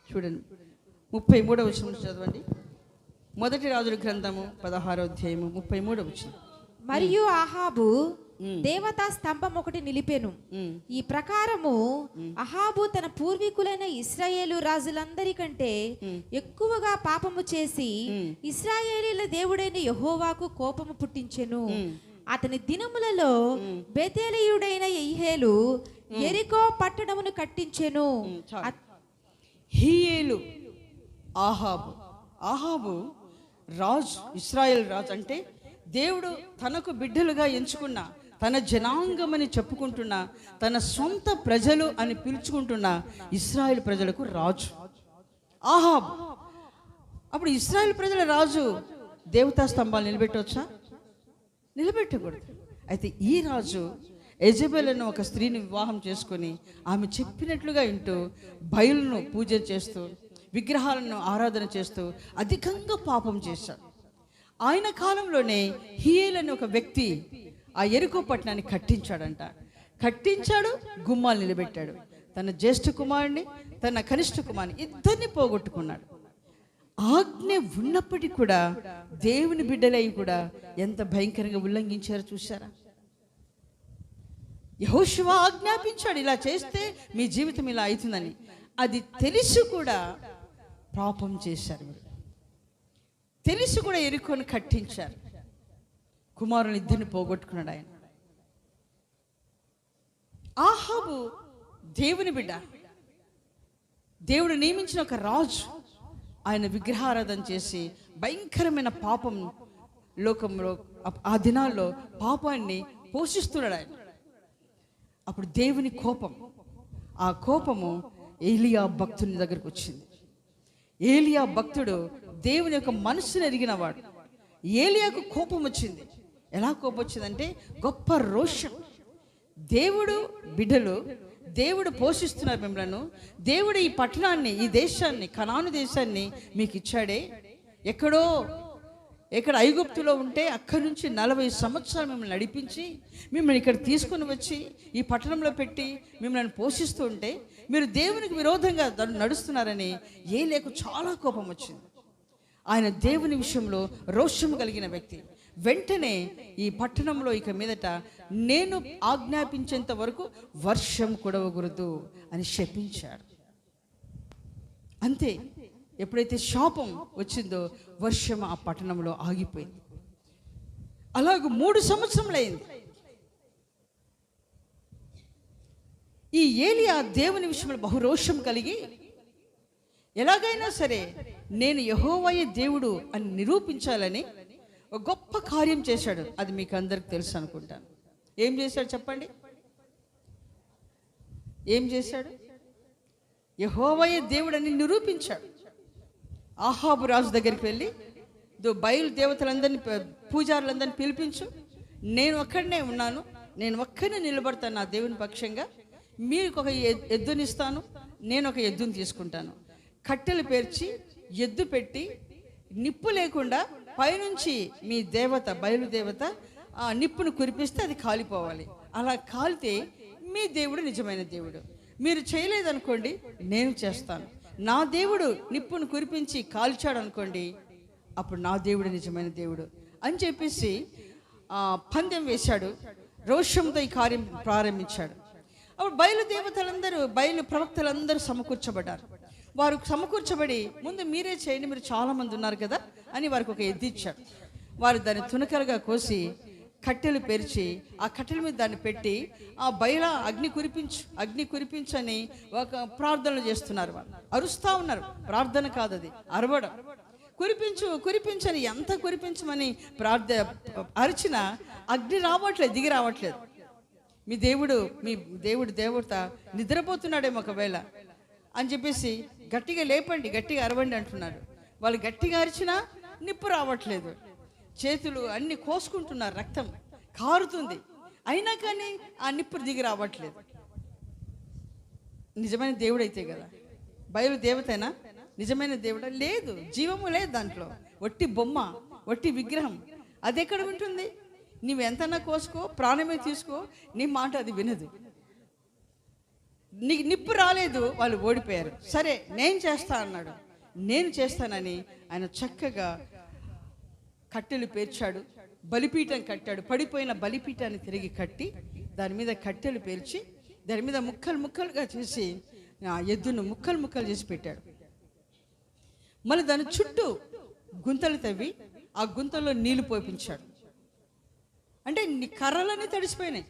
చూడండి, 33వ వచనం చదవండి. మొదటి రాజుల గ్రంథము 16వ అధ్యాయము 33వ వచనం. మరియు ఆహాబు దేవతా స్తంభం ఒకటి నిలిపెను. ఈ ప్రకారము అహాబు తన పూర్వీకులైన ఇశ్రాయేలు రాజులందరికంటే ఎక్కువగా పాపము చేసి ఇశ్రాయేలీల దేవుడైన యెహోవాకు కోపము పుట్టించెను. అతని దినములలో బెతేలీయుడైన యెహేలు యెరికో పట్టణమును కట్టించెను. హీయేలు, ఆహాబు రాజు, ఇశ్రాయేల్ రాజు అంటే దేవుడు తనకు బిడ్డలుగా ఎంచుకున్న, తన జనాంగమని చెప్పుకుంటున్న, తన సొంత ప్రజలు అని పిలుచుకుంటున్న ఇశ్రాయేల్ ప్రజలకు రాజు ఆహాబు. అప్పుడు ఇశ్రాయేల్ ప్రజల రాజు దేవతా స్తంభాలు నిలబెట్టవచ్చా? నిలబెట్టకూడదు. అయితే ఈ రాజు యెజబెల్ అనే ఒక స్త్రీని వివాహం చేసుకొని ఆమె చెప్పినట్లుగా వింటూ బయలును పూజ చేస్తూ విగ్రహాలను ఆరాధన చేస్తూ అధికంగా పాపం చేశాడు. ఆయన కాలంలోనే హీయేలు అనే ఒక వ్యక్తి ఆ యెరికో పట్టణాన్ని కట్టించాడంట. కట్టించాడు, గుమ్మాలు నిలబెట్టాడు. తన జ్యేష్ఠ కుమారుడిని, తన కనిష్ఠ కుమారుని ఇద్దరిని పోగొట్టుకున్నాడు. ఆజ్ఞ ఉన్నప్పటికీ కూడా దేవుని బిడ్డలై కూడా ఎంత భయంకరంగా ఉల్లంఘించారో చూసారా? యెహోషువ ఆజ్ఞాపించాడు, ఇలా చేస్తే మీ జీవితం ఇలా అవుతుందని. అది తెలిసి కూడా పాపం చేశారు. తెలిసి కూడా యెరికోను కట్టించారు. కుమారుని ఇద్దరిని పోగొట్టుకున్నాడు ఆయన. ఆహాబు దేవుని బిడ్డ, దేవుడు నియమించిన ఒక రాజు. ఆయన విగ్రహారాధన చేసి భయంకరమైన పాపం లోకంలో ఆ దినాల్లో పాపాన్ని పోషిస్తున్నాడు ఆయన. అప్పుడు దేవుని కోపం, ఆ కోపము ఏలియా భక్తుని దగ్గరకు వచ్చింది. ఏలియా భక్తుడు దేవుని యొక్క మనస్సును ఎరిగినవాడు. ఏలియాకు కోపం వచ్చింది. ఎలా కోపం వచ్చిందంటే గొప్ప రోషం. దేవుడు బిడ్డలు, దేవుడు పోషిస్తున్నారు మిమ్మల్ని. దేవుడు ఈ పట్టణాన్ని, ఈ దేశాన్ని, కనాను దేశాన్ని మీకు ఇచ్చాడే. ఎక్కడ ఐగుప్తులో ఉంటే అక్కడి నుంచి 40 సంవత్సరాలు మిమ్మల్ని నడిపించి మిమ్మల్ని ఇక్కడ తీసుకుని వచ్చి ఈ పట్టణంలో పెట్టి మిమ్మల్ని పోషిస్తూ ఉంటే మీరు దేవునికి విరోధంగా నడుస్తున్నారని ఏలియాకు చాలా కోపం వచ్చింది. ఆయన దేవుని విషయంలో రోషం కలిగిన వ్యక్తి. వెంటనే ఈ పట్టణంలో ఇక మీదట నేను ఆజ్ఞాపించేంత వరకు వర్షం కుడవకూడదు అని శపించాడు. అంతే. ఎప్పుడైతే శాపం వచ్చిందో వర్షం ఆ పట్టణంలో ఆగిపోయింది. అలాగ 3 సంవత్సరములు అయింది. ఈ ఏలియా దేవుని విషయంలో బహురోషం కలిగి ఎలాగైనా సరే నేను యెహోవాయే దేవుడు అని నిరూపించాలని ఒక గొప్ప కార్యం చేశాడు. అది మీకు అందరికి తెలుసు అనుకుంటాను. ఏం చేశాడు చెప్పండి? ఏం చేశాడు? యెహోవాయే దేవుడు అని నిరూపించాడు. ఆహాబు రాజు దగ్గరికి వెళ్ళి బయలు దేవతలందరినీ, పూజారులందరినీ పిలిపించు, నేను ఒక్కడనే ఉన్నాను, నేను ఒక్కనే నిలబడతాను నా దేవుని పక్షంగా, మీకు ఒక ఎద్దునిస్తాను, నేను ఒక ఎద్దుని తీసుకుంటాను, కట్టెలు పేర్చి ఎద్దు పెట్టి నిప్పు లేకుండా పైనుంచి మీ దేవత బయలుదేవత ఆ నిప్పును కురిపిస్తే అది కాలిపోవాలి. అలా కాలితే మీ దేవుడు నిజమైన దేవుడు. మీరు చేయలేదనుకోండి నేను చేస్తాను. నా దేవుడు నిప్పును కురిపించి కాల్చాడు అనుకోండి, అప్పుడు నా దేవుడు నిజమైన దేవుడు అని చెప్పేసి పందెం వేశాడు. రోషంతో ఈ కార్యం ప్రారంభించాడు. అప్పుడు బయలుదేవతలందరూ, బయలు ప్రవక్తలందరూ సమకూర్చబడ్డారు. వారు సమకూర్చబడి ముందు మీరే చేయండి, మీరు చాలామంది ఉన్నారు కదా అని వారికి ఒక ఎద్దు ఇచ్చాడు. వారు దాన్ని తునకలుగా కోసి కట్టెలు పెరిచి ఆ కట్టెల మీద దాన్ని పెట్టి ఆ బయల అగ్ని కురిపించు అని ఒక ప్రార్థనలు చేస్తున్నారు. వాళ్ళు అరుస్తూ ఉన్నారు. ప్రార్థన కాదు అది, అరవడం. కురిపించని ఎంత కురిపించమని అరిచినా అగ్ని రావట్లేదు, దిగి రావట్లేదు. మీ దేవుడు దేవత నిద్రపోతున్నాడేమో ఒకవేళ అని చెప్పేసి గట్టిగా లేపండి, గట్టిగా అరవండి అంటున్నారు. వాళ్ళు గట్టిగా అరిచినా నిప్పు రావట్లేదు. చేతులు అన్ని కోసుకుంటున్నారు, రక్తం కారుతుంది, అయినా కానీ ఆ నిప్పు దిగి రావట్లేదు. నిజమైన దేవుడు అయితే కదా, బయలు దేవతైనా నిజమైన దేవుడా? లేదు, జీవము లేదు దాంట్లో. ఒట్టి బొమ్మ, ఒట్టి విగ్రహం. అది ఎక్కడ ఉంటుంది? నువ్వెంతన్నా కోసుకో, ప్రాణమే తీసుకో, నీ మాట అది వినదు. నీకు నిప్పు రాలేదు, వాళ్ళు ఓడిపోయారు. సరే నేను చేస్తా అన్నాడు. నేను చేస్తానని ఆయన చక్కగా కట్టెలు పేర్చాడు, బలిపీఠం కట్టాడు. పడిపోయిన బలిపీఠాన్ని తిరిగి కట్టి దాని మీద కట్టెలు పేర్చి దాని మీద ముక్కలుగా చేసి ఎద్దును ముక్కలు చేసి పెట్టాడు. మళ్ళీ దాని చుట్టూ గుంతలు తవ్వి ఆ గుంతల్లో నీళ్లు పోపించాడు. అంటే కర్రలన్నీ తడిసిపోయినాయి,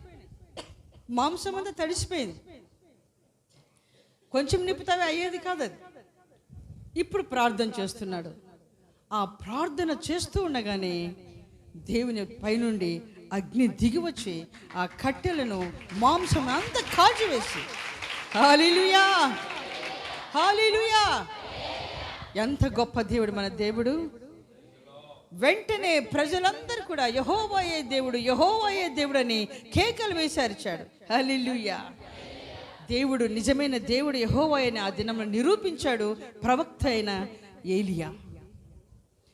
మాంసం అంతా తడిసిపోయింది. కొంచెం నిప్పుతావే అయ్యేది కాదు అది. ఇప్పుడు ప్రార్థన చేస్తున్నాడు. ఆ ప్రార్థన చేస్తూ ఉండగానే దేవుని పైనుండి అగ్ని దిగి వచ్చి ఆ కట్టెలను, మాంసం అంతా కాల్చివేసి, హల్లెలూయా హల్లెలూయా, ఎంత గొప్ప దేవుడు మన దేవుడు. వెంటనే ప్రజలందరూ కూడా యెహోవాయే దేవుడు అని కేకలు వేసి అరిచాడు. హల్లెలూయా. దేవుడు నిజమైన దేవుడు యెహోవాయని ఆ దినంలో నిరూపించాడు ప్రవక్త అయిన ఏలియా.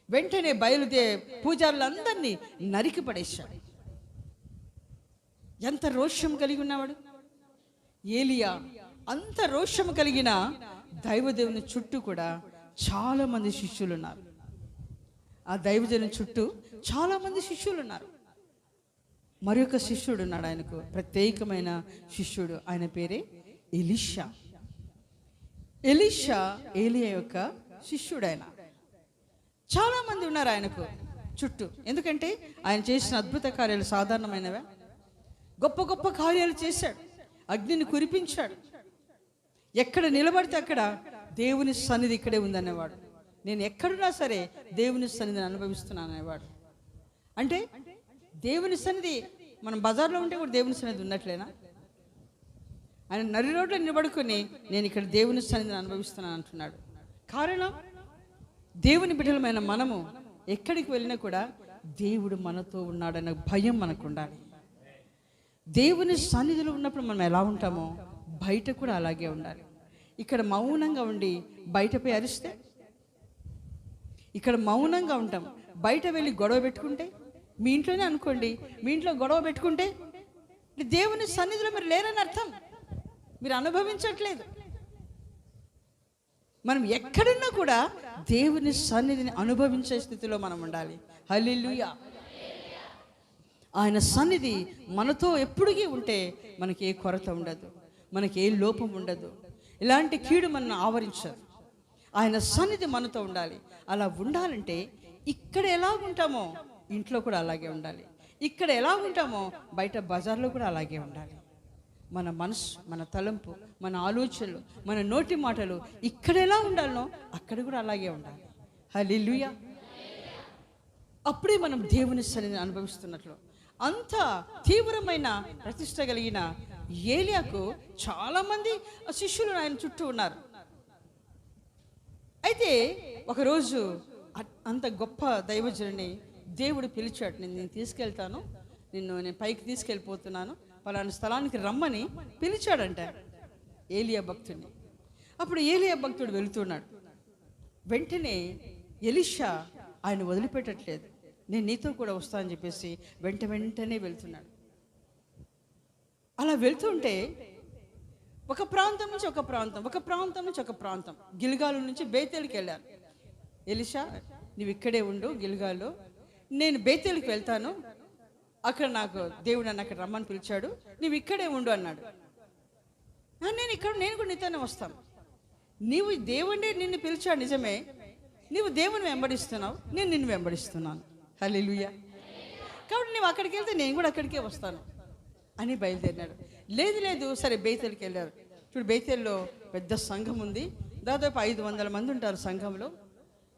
వెంటనే పూజారులందరినీ నరికి పడేశాడు. ఎంత రోషం కలిగి ఉన్నవాడు ఏలియా. అంత రోషం కలిగిన దైవదేవుని చుట్టూ కూడా చాలా మంది శిష్యులు ఉన్నారు. ఆ దైవజనుని చుట్టూ చాలా మంది శిష్యులు ఉన్నారు. మరొక శిష్యుడు ఉన్నాడు, ఆయనకు ప్రత్యేకమైన శిష్యుడు. ఆయన పేరే ఎలీషా. ఏలియా యొక్క శిష్యుడు. ఆయన చాలా మంది ఉన్నారు ఆయనకు చుట్టూ. ఎందుకంటే ఆయన చేసిన అద్భుత కార్యాలు సాధారణమైనవా? గొప్ప గొప్ప కార్యాలు చేశాడు. అగ్నిని కురిపించాడు. ఎక్కడ నిలబడితే అక్కడ దేవుని సన్నిధి ఇక్కడే ఉందనేవాడు. నేను ఎక్కడున్నా సరే దేవుని సన్నిధిని అనుభవిస్తున్నాను అనేవాడు. అంటే దేవుని సన్నిధి మనం బజార్లో ఉంటే కూడా దేవుని సన్నిధి ఉన్నట్లేనా? ఆయన నరి రోడ్లో నిలబడుకొని నేను ఇక్కడ దేవుని సన్నిధిని అనుభవిస్తున్నాను అంటున్నాడు. కారణం, దేవుని బిడ్డలమైన మనము ఎక్కడికి వెళ్ళినా కూడా దేవుడు మనతో ఉన్నాడన్న భయం మనకు ఉండాలి. దేవుని సన్నిధిలో ఉన్నప్పుడు మనం ఎలా ఉంటామో బయట కూడా అలాగే ఉండాలి. ఇక్కడ మౌనంగా ఉండి బయటపై అరిస్తే, ఇక్కడ మౌనంగా ఉంటాం, బయట వెళ్ళి గొడవ పెట్టుకుంటే, మీ ఇంట్లోనే అనుకోండి, మీ ఇంట్లో గొడవ పెట్టుకుంటే దేవుని సన్నిధిలో మీరు లేరని అర్థం, మీరు అనుభవించట్లేదు. మనం ఎక్కడున్నా కూడా దేవుని సన్నిధిని అనుభవించే స్థితిలో మనం ఉండాలి. హల్లెలూయా. ఆయన సన్నిధి మనతో ఎప్పుడుగా ఉంటే మనకి ఏ కొరత ఉండదు, మనకి ఏ లోపం ఉండదు, ఇలాంటి కీడు మనల్ని ఆవరించదు. ఆయన సన్నిధి మనతో ఉండాలి. అలా ఉండాలంటే ఇక్కడ ఎలా ఉంటామో ఇంట్లో కూడా అలాగే ఉండాలి, ఇక్కడ ఎలా ఉంటామో బయట బజార్లో కూడా అలాగే ఉండాలి. మన మనసు, మన తలంపు, మన ఆలోచనలు, మన నోటి మాటలు ఇక్కడ ఎలా ఉండాలనో అక్కడ కూడా అలాగే ఉండాలి. హల్లెలూయా. అప్పుడే మనం దేవుని సన్నిధిని అనుభవిస్తున్నట్లు. అంత తీవ్రమైన ప్రతిష్ట కలిగిన ఏలియాకు చాలామంది శిష్యులు ఆయన చుట్టూ ఉన్నారు. అయితే ఒకరోజు అంత గొప్ప దైవజనుని దేవుడు పిలిచాడు. నేను తీసుకెళ్తాను, నేను పైకి తీసుకెళ్ళిపోతున్నాను, పలానా స్థలానికి రమ్మని పిలిచాడంట ఏలియా భక్తుడిని. అప్పుడు ఏలియా భక్తుడు వెళుతున్నాడు. వెంటనే ఎలీషా ఆయన వదిలిపెట్టట్లేదు. నేను నీతో కూడా వస్తా అని చెప్పేసి వెంటనే వెళ్తున్నాడు. అలా వెళ్తుంటే ఒక ప్రాంతం నుంచి ఒక ప్రాంతం, ఒక ప్రాంతం నుంచి ఒక ప్రాంతం, గిల్గాలు నుంచి బేతేలుకి వెళ్ళారు. ఎలీషా, నువ్వు ఇక్కడే ఉండు గిల్గాల్లో, నేను బేతేలుకి వెళ్తాను, అక్కడ నాకు దేవుడు నన్ను అక్కడ రమ్మని పిలిచాడు, నువ్వు ఇక్కడే ఉండు అన్నాడు. నేను కూడా నీతోనే వస్తాను. నీవు దేవుడే నిన్ను పిలిచాడు నిజమే, నీవు దేవుని వెంబడిస్తున్నావు, నేను నిన్ను వెంబడిస్తున్నాను. హల్లెలూయా. కాబట్టి నువ్వు అక్కడికి వెళ్తే నేను కూడా అక్కడికే వస్తాను అని బయలుదేరినాడు. లేదు సరే బేతేలుకి వెళ్ళారు. చూడు, బేతేల్లో పెద్ద సంఘం ఉంది, దాదాపు 500 మంది ఉంటారు సంఘంలో.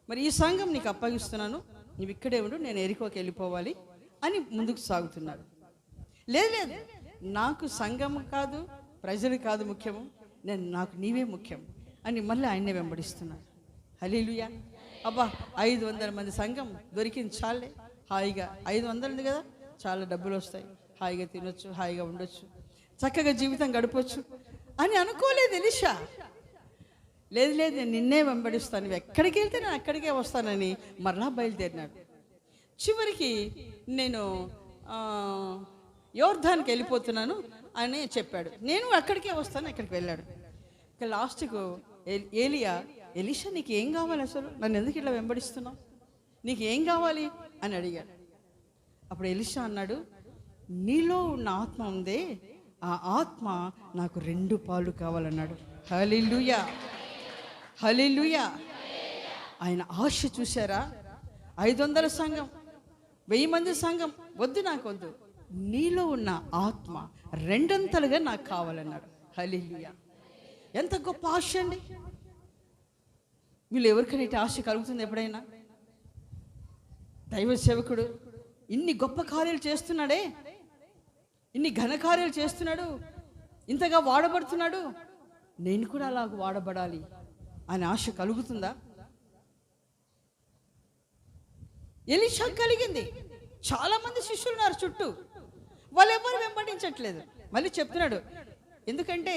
మరి ఈ సంఘం నీకు అప్పగిస్తున్నాను, నువ్వు ఇక్కడే ఉండు, నేను ఎరికోకి వెళ్ళిపోవాలి అని ముందుకు సాగుతున్నాడు. లేదు నాకు సంఘం కాదు, ప్రజలు కాదు ముఖ్యము, నాకు నీవే ముఖ్యం అని మళ్ళీ ఆయన్నే వెంబడిస్తున్నాడు. హల్లెలూయా. అబ్బా, 500 మంది సంఘం దొరికింది, చాలే, హాయిగా 500 ఉంది కదా, చాలా డబ్బులు వస్తాయి, హాయిగా తినొచ్చు, హాయిగా ఉండొచ్చు, చక్కగా జీవితం గడపచ్చు అని అనుకోలేదు ఎలీషా. లేదు నేను నిన్నే వెంబడిస్తాను, నువ్వు ఎక్కడికి వెళ్తే నేను అక్కడికే వస్తానని మరలా బయలుదేరినాడు. చివరికి నేను యోర్దానికి వెళ్ళిపోతున్నాను అని చెప్పాడు. నేను అక్కడికే వస్తాను, అక్కడికి వెళ్ళాడు. ఇక లాస్ట్కు ఏలియా, ఎలీషా నీకు ఏం కావాలి, అసలు నన్ను ఎందుకు ఇట్లా వెంబడిస్తున్నావు, నీకు ఏం కావాలి అని అడిగాడు. అప్పుడు ఎలీషా అన్నాడు, నీలో ఉన్న ఆత్మ ఉందే, ఆ ఆత్మ నాకు 2 పాలు కావాలన్నాడు. హల్లెలూయా, హల్లెలూయా. ఆయన ఆశ చూసారా? 500 సంఘం, 1000 మంది సంఘం వద్దు, నాకు వద్దు, నీలో ఉన్న ఆత్మ 2 నాకు కావాలన్నాడు. హల్లెలూయా. ఎంత గొప్ప ఆశ అండి. వీళ్ళు ఎవరికైనా ఆశ కలుగుతుంది ఎప్పుడైనా? దైవ సేవకుడు ఇన్ని గొప్ప కార్యాలు చేస్తున్నాడే, ఇన్ని ఘనకార్యాలు చేస్తున్నాడు, ఇంతగా వాడబడుతున్నాడు, నేను కూడా అలా వాడబడాలి అనే ఆశ కలుగుతుందా? ఎలీషా కలిగింది. చాలా మంది శిష్యులు ఉన్నారు చుట్టూ, వాళ్ళు ఎవరు వెంబడించట్లేదు. మళ్ళీ చెప్తున్నాడు, ఎందుకంటే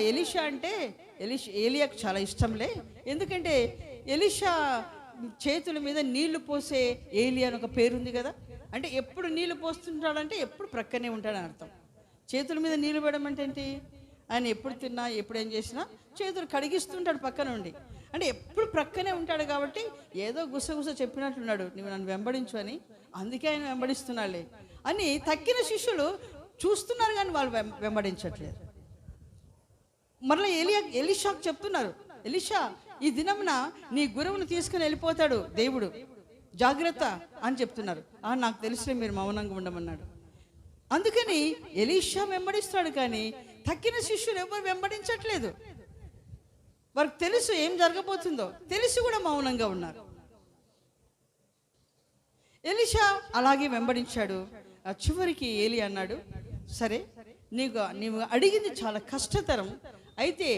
ఎలీషా అంటే ఏలియాకు చాలా ఇష్టంలే, ఎందుకంటే ఎలీషా చేతుల మీద నీళ్లు పోసే ఏలియా అని ఒక పేరుంది కదా, అంటే ఎప్పుడు నీళ్లు పోస్తుంటాడంటే ఎప్పుడు ప్రక్కనే ఉంటాడని అర్థం. చేతుల మీద నీళ్లు పడడం అంటే ఏంటి? ఆయన ఎప్పుడు తిన్నా, ఎప్పుడు ఏం చేసినా చేతులు కడిగిస్తుంటాడు పక్కన ఉండి, అంటే ఎప్పుడు ప్రక్కనే ఉంటాడు. కాబట్టి ఏదో గుసగుస చెప్పినట్లున్నాడు, నువ్వు నన్ను వెంబడించు అని, అందుకే ఆయన వెంబడిస్తున్నాడులే అని తక్కిన శిష్యులు చూస్తున్నారు, కానీ వాళ్ళు వెంబడించట్లేదు. మరలా ఎలీషాకు చెప్తున్నారు, ఎలీషా ఈ దినమున నీ గురువును తీసుకుని వెళ్ళిపోతాడు దేవుడు, జాగ్రత్త అని చెప్తున్నారు. నాకు తెలిసిన మీరు మౌనంగా ఉండమన్నాడు. అందుకని ఎలీషా వెంబడిస్తాడు, కానీ తక్కిన శిష్యులు ఎవరు వెంబడించట్లేదు. వారికి తెలుసు ఏం జరగబోతుందో, తెలిసి కూడా మౌనంగా ఉన్నారు. ఎలీషా అలాగే వెంబడించాడు. చివరికి ఏలి అన్నాడు, సరే నీవు అడిగింది చాలా కష్టతరం, అయితే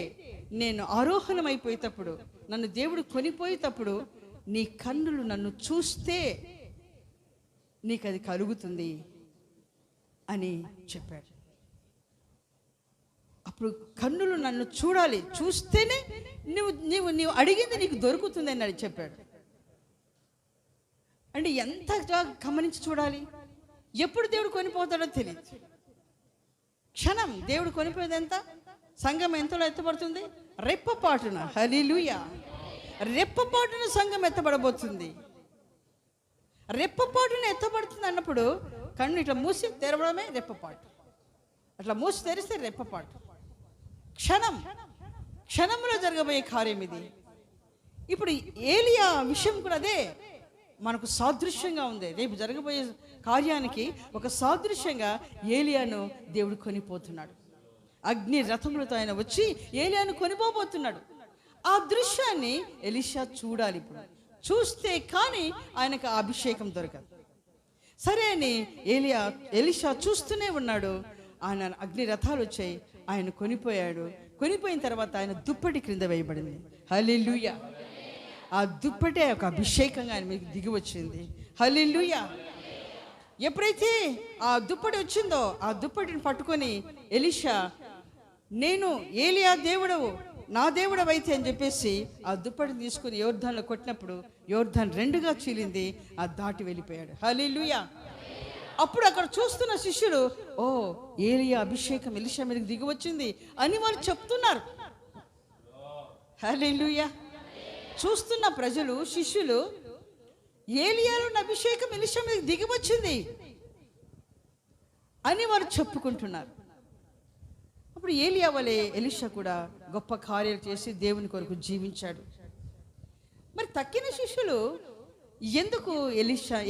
నేను ఆరోహణమైపోయేటప్పుడు, నన్ను దేవుడు కొనిపోయేటప్పుడు నీ కన్నులు నన్ను చూస్తే నీకు అది కలుగుతుంది అని చెప్పాడు. అప్పుడు కన్నులు నన్ను చూడాలి, చూస్తేనే నీవు అడిగింది నీకు దొరుకుతుంది అని చెప్పాడు. అంటే ఎంత గమనించి చూడాలి. ఎప్పుడు దేవుడు కొనిపోతాడో తెలియదు. క్షణం దేవుడు కొనిపోయేది ఎంత, సంఘం ఎంతలో ఎత్తబడుతుంది, రెప్పపాటున. హల్లెలూయా. రెప్పపాటున సంఘం ఎత్తబడబోతుంది. రెప్పపాటున ఎత్తబడుతుంది అన్నప్పుడు కన్ను ఇట్లా మూసి తెరవడమే రెప్పపాటు, అట్లా మూసి తెరిస్తే రెప్పపాటు. క్షణంలో జరగబోయే కార్యం ఇది. ఇప్పుడు ఏలియా విషయం కూడా అదే మనకు సాదృశ్యంగా ఉంది. రేపు జరగబోయే కార్యానికి ఒక సాదృశ్యంగా ఏలియాను దేవుడు కొనిపోతున్నాడు. అగ్ని రథములతో ఆయన వచ్చి ఏలియాను కొనిపోబోతున్నాడు. ఆ దృశ్యాన్ని ఎలీషా చూడాలి. ఇప్పుడు చూస్తే కానీ ఆయనకు ఆ అభిషేకం దొరకదు. సరే అని ఎలీషా చూస్తూనే ఉన్నాడు. ఆయన అగ్ని రథాలు వచ్చాయి, ఆయన కొనిపోయాడు. కొనిపోయిన తర్వాత ఆయన దుప్పటి క్రింద వేయబడింది. హల్లెలూయా. ఆ దుప్పటే ఒక అభిషేకంగా ఆయన మీకు దిగి వచ్చింది. హల్లెలూయా. ఎప్పుడైతే ఆ దుప్పటి వచ్చిందో ఆ దుప్పటిని పట్టుకొని ఎలీషా, నేను ఏలియా దేవుడవు, నా దేవుడవు అయితే అని చెప్పేసి ఆ దుప్పటిని తీసుకుని యోర్దాన్లో కొట్టినప్పుడు యోర్దాన్ రెండుగా చీలింది. ఆ దాటి వెళ్ళిపోయాడు. హల్లెలూయా. అప్పుడు అక్కడ చూస్తున్న శిష్యులు, ఓ ఏలియా అభిషేకం ఎలీషా మీదకి దిగి వచ్చింది అని వాళ్ళు చెప్తున్నారు. హల్లెలూయా. చూస్తున్న ప్రజలు, శిష్యులు, ఏలియాలో అభిషేకం ఎలీషా మీదకి దిగి వచ్చింది అని వారు చెప్పుకుంటున్నారు. అప్పుడు ఏలియా వలె ఎలీషా కూడా గొప్ప కార్యాలు చేసి దేవుని కొరకు జీవించాడు. మరి తక్కిన శిష్యులు ఎందుకు